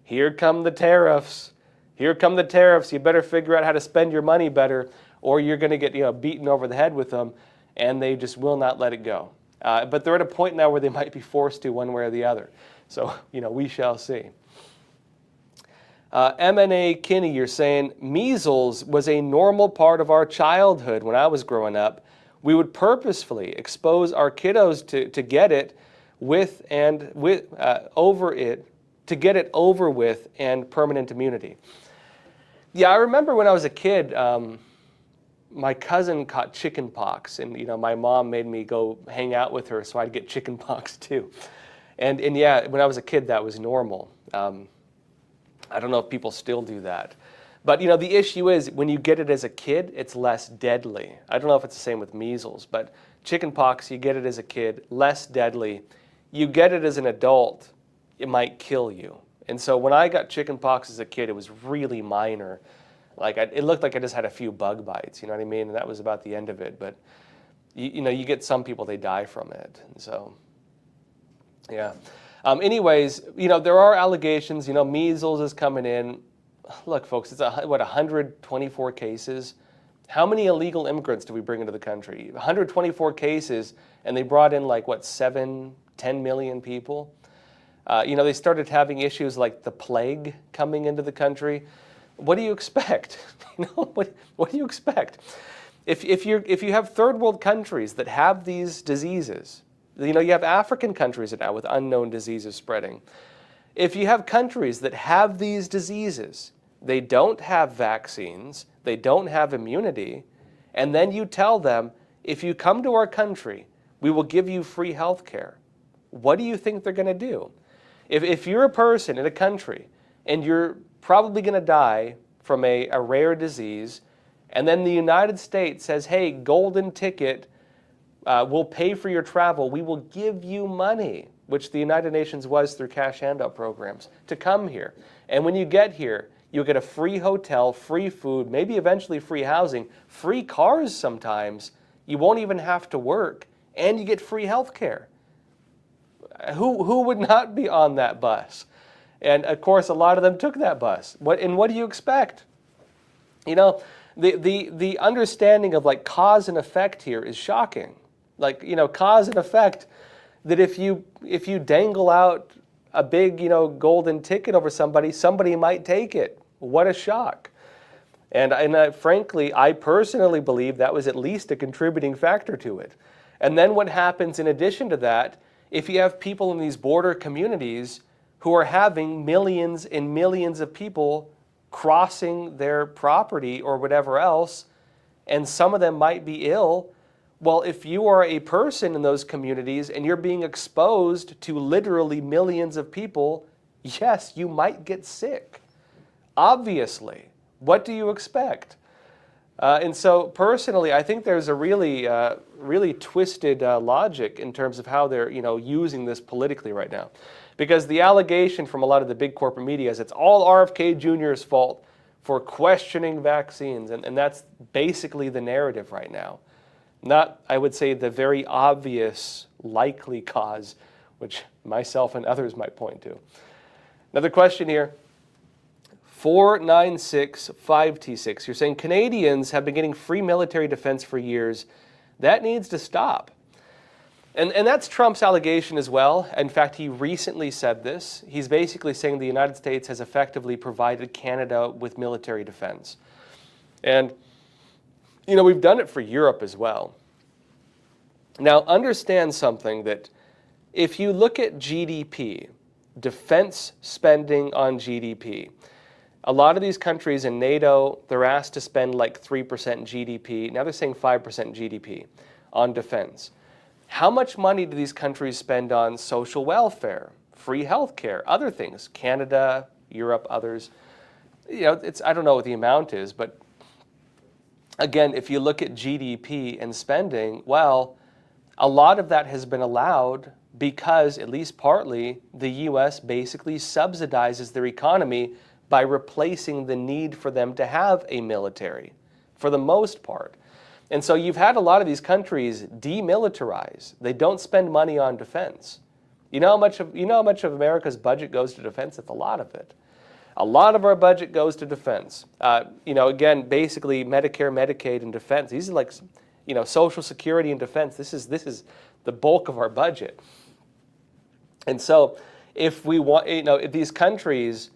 here come the tariffs. Here come the tariffs. You better figure out how to spend your money better, or you're going to get beaten over the head with them, and they just will not let it go. But they're at a point now where they might be forced to one way or the other. So, we shall see. M&A Kinney, you're saying, measles was a normal part of our childhood when I was growing up. We would purposefully expose our kiddos to get it to get it over with and permanent immunity. Yeah, I remember when I was a kid, my cousin caught chicken pox, and my mom made me go hang out with her so I'd get chicken pox too. And yeah, when I was a kid, that was normal. I don't know if people still do that. But the issue is when you get it as a kid, it's less deadly. I don't know if it's the same with measles, but chicken pox, you get it as a kid, less deadly. You get it as an adult, it might kill you. And so when I got chicken pox as a kid, it was really minor. It looked like I just had a few bug bites, you know what I mean? And that was about the end of it. But you get some people, they die from it. And so, yeah. Anyways, there are allegations, measles is coming in. Look, folks, it's 124 cases. How many illegal immigrants do we bring into the country? 124 cases, and they brought in 7, 10 million people. They started having issues like the plague coming into the country. What do you expect? What do you expect? If you have third world countries that have these diseases, you have African countries now with unknown diseases spreading. If you have countries that have these diseases, they don't have vaccines, they don't have immunity, and then you tell them, if you come to our country, we will give you free health care. What do you think they're going to do? If you're a person in a country and you're probably going to die from a rare disease, and then the United States says, hey, golden ticket, we'll pay for your travel, we will give you money, which the United Nations was through cash handout programs, to come here. And when you get here, you'll get a free hotel, free food, maybe eventually free housing, free cars sometimes. You won't even have to work, and you get free health care. Who would not be on that bus? And of course, a lot of them took that bus. What do you expect? The understanding of cause and effect here is shocking. Cause and effect, that if you dangle out a big, golden ticket over somebody might take it. What a shock. And frankly, I personally believe that was at least a contributing factor to it. And then what happens in addition to that, if you have people in these border communities who are having millions and millions of people crossing their property or whatever else, and some of them might be ill, well, if you are a person in those communities and you're being exposed to literally millions of people, yes, you might get sick. Obviously. What do you expect? And so personally, I think there's a really twisted logic in terms of how they're using this politically right now. Because the allegation from a lot of the big corporate media is it's all RFK Jr.'s fault for questioning vaccines. And that's basically the narrative right now. Not, I would say, the very obvious likely cause, which myself and others might point to. Another question here. 4965T6. You're saying Canadians have been getting free military defense for years. That needs to stop. And that's Trump's allegation as well. In fact, he recently said this. He's basically saying the United States has effectively provided Canada with military defense. And, we've done it for Europe as well. Now, understand something, that if you look at GDP, defense spending on GDP, a lot of these countries in NATO, they're asked to spend 3% GDP. Now they're saying 5% GDP on defense. How much money do these countries spend on social welfare, free health care, other things? Canada, Europe, others. I don't know what the amount is, but again, if you look at GDP and spending, well, a lot of that has been allowed because, at least partly, the U.S. basically subsidizes their economy by replacing the need for them to have a military, for the most part. And so you've had a lot of these countries demilitarize. They don't spend money on defense. You know how much of America's budget goes to defense? It's a lot of it. A lot of our budget goes to defense. Again, basically Medicare, Medicaid, and defense. These are like, Social Security and defense. This is the bulk of our budget. And so, if we want, if these countries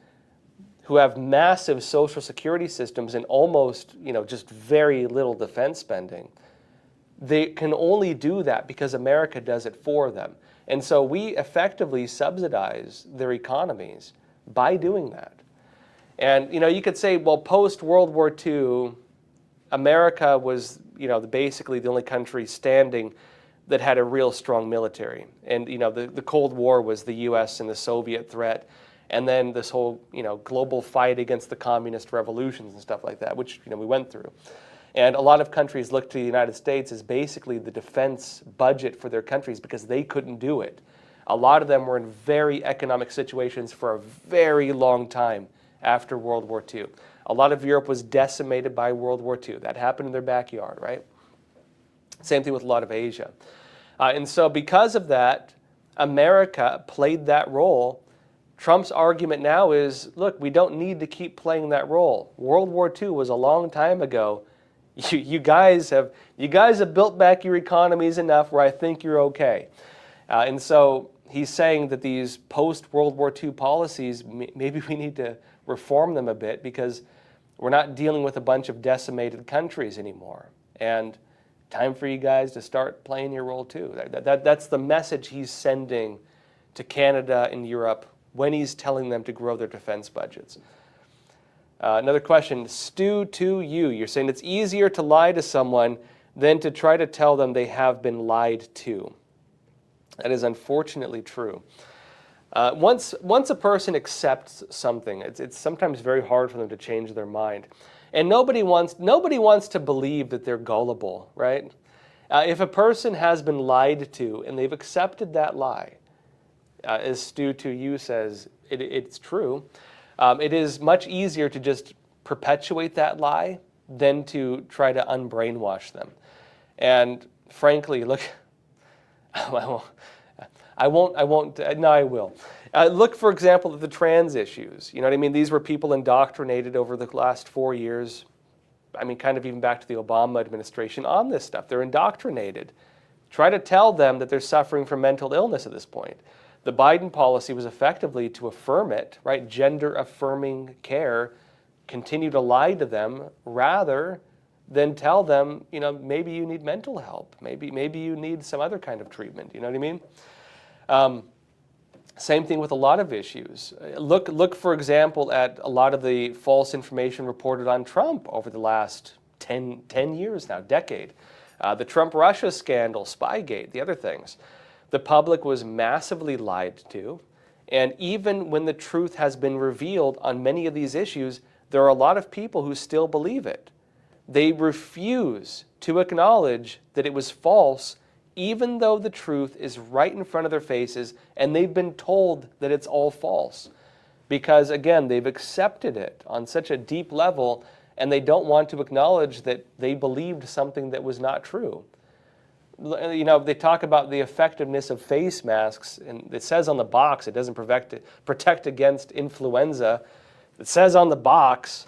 who have massive Social Security systems and almost, just very little defense spending, they can only do that because America does it for them. And so we effectively subsidize their economies by doing that. And, you could say, well, post-World War II, America was, basically the only country standing that had a real strong military. And, the Cold War was the U.S. and the Soviet threat. And then this whole, global fight against the communist revolutions and stuff like that, which, we went through. And a lot of countries look to the United States as basically the defense budget for their countries because they couldn't do it. A lot of them were in very economic situations for a very long time after World War II. A lot of Europe was decimated by World War II. That happened in their backyard, right? Same thing with a lot of Asia. And so because of that, America played that role. Trump's argument now is, look, we don't need to keep playing that role. World War II was a long time ago. You guys have built back your economies enough where I think you're okay. And so he's saying that these post-World War II policies, maybe we need to reform them a bit because we're not dealing with a bunch of decimated countries anymore. And time for you guys to start playing your role too. That's the message he's sending to Canada and Europe when he's telling them to grow their defense budgets. Another question, Stu to you. You're saying it's easier to lie to someone than to try to tell them they have been lied to. That is unfortunately true. Once a person accepts something, it's sometimes very hard for them to change their mind. And nobody wants to believe that they're gullible, right? If a person has been lied to and they've accepted that lie, as Stu to you says, it's true. It is much easier to just perpetuate that lie than to try to unbrainwash them. And frankly, look, I won't, no, I will. Look, for example, at the trans issues. You know what I mean? These were people indoctrinated over the last 4 years. I mean, kind of even back to the Obama administration on this stuff. They're indoctrinated. Try to tell them that they're suffering from mental illness at this point. The Biden policy was effectively to affirm it, right? Gender-affirming care. Continue to lie to them rather than tell them, maybe you need mental help. Maybe you need some other kind of treatment. You know what I mean? Same thing with a lot of issues. Look, for example, at a lot of the false information reported on Trump over the last 10 years now, decade. The Trump-Russia scandal, Spygate, the other things. The public was massively lied to, and even when the truth has been revealed on many of these issues, there are a lot of people who still believe it. They refuse to acknowledge that it was false, even though the truth is right in front of their faces, and they've been told that it's all false. Because, again, they've accepted it on such a deep level, and they don't want to acknowledge that they believed something that was not true. They talk about the effectiveness of face masks, and it says on the box it doesn't protect against influenza. It says on the box,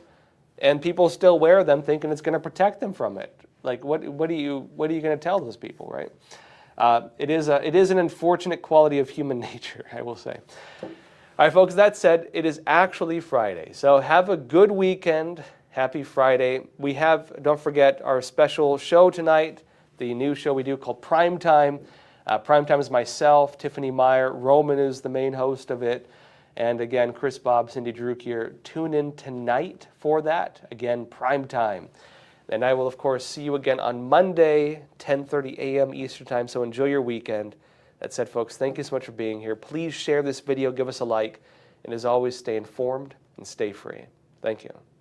and people still wear them thinking it's going to protect them from it. Like, what are you going to tell those people, right? It is an unfortunate quality of human nature, I will say. All right, folks, that said, it is actually Friday. So have a good weekend. Happy Friday. We have, don't forget, our special show tonight, the new show we do called Primetime. Primetime is myself, Tiffany Meyer. Roman is the main host of it. And again, Chris Bob, Cindy Druk here. Tune in tonight for that. Again, Primetime. And I will, of course, see you again on Monday, 10:30 a.m. Eastern Time. So enjoy your weekend. That said, folks, thank you so much for being here. Please share this video, give us a like, and as always, stay informed and stay free. Thank you.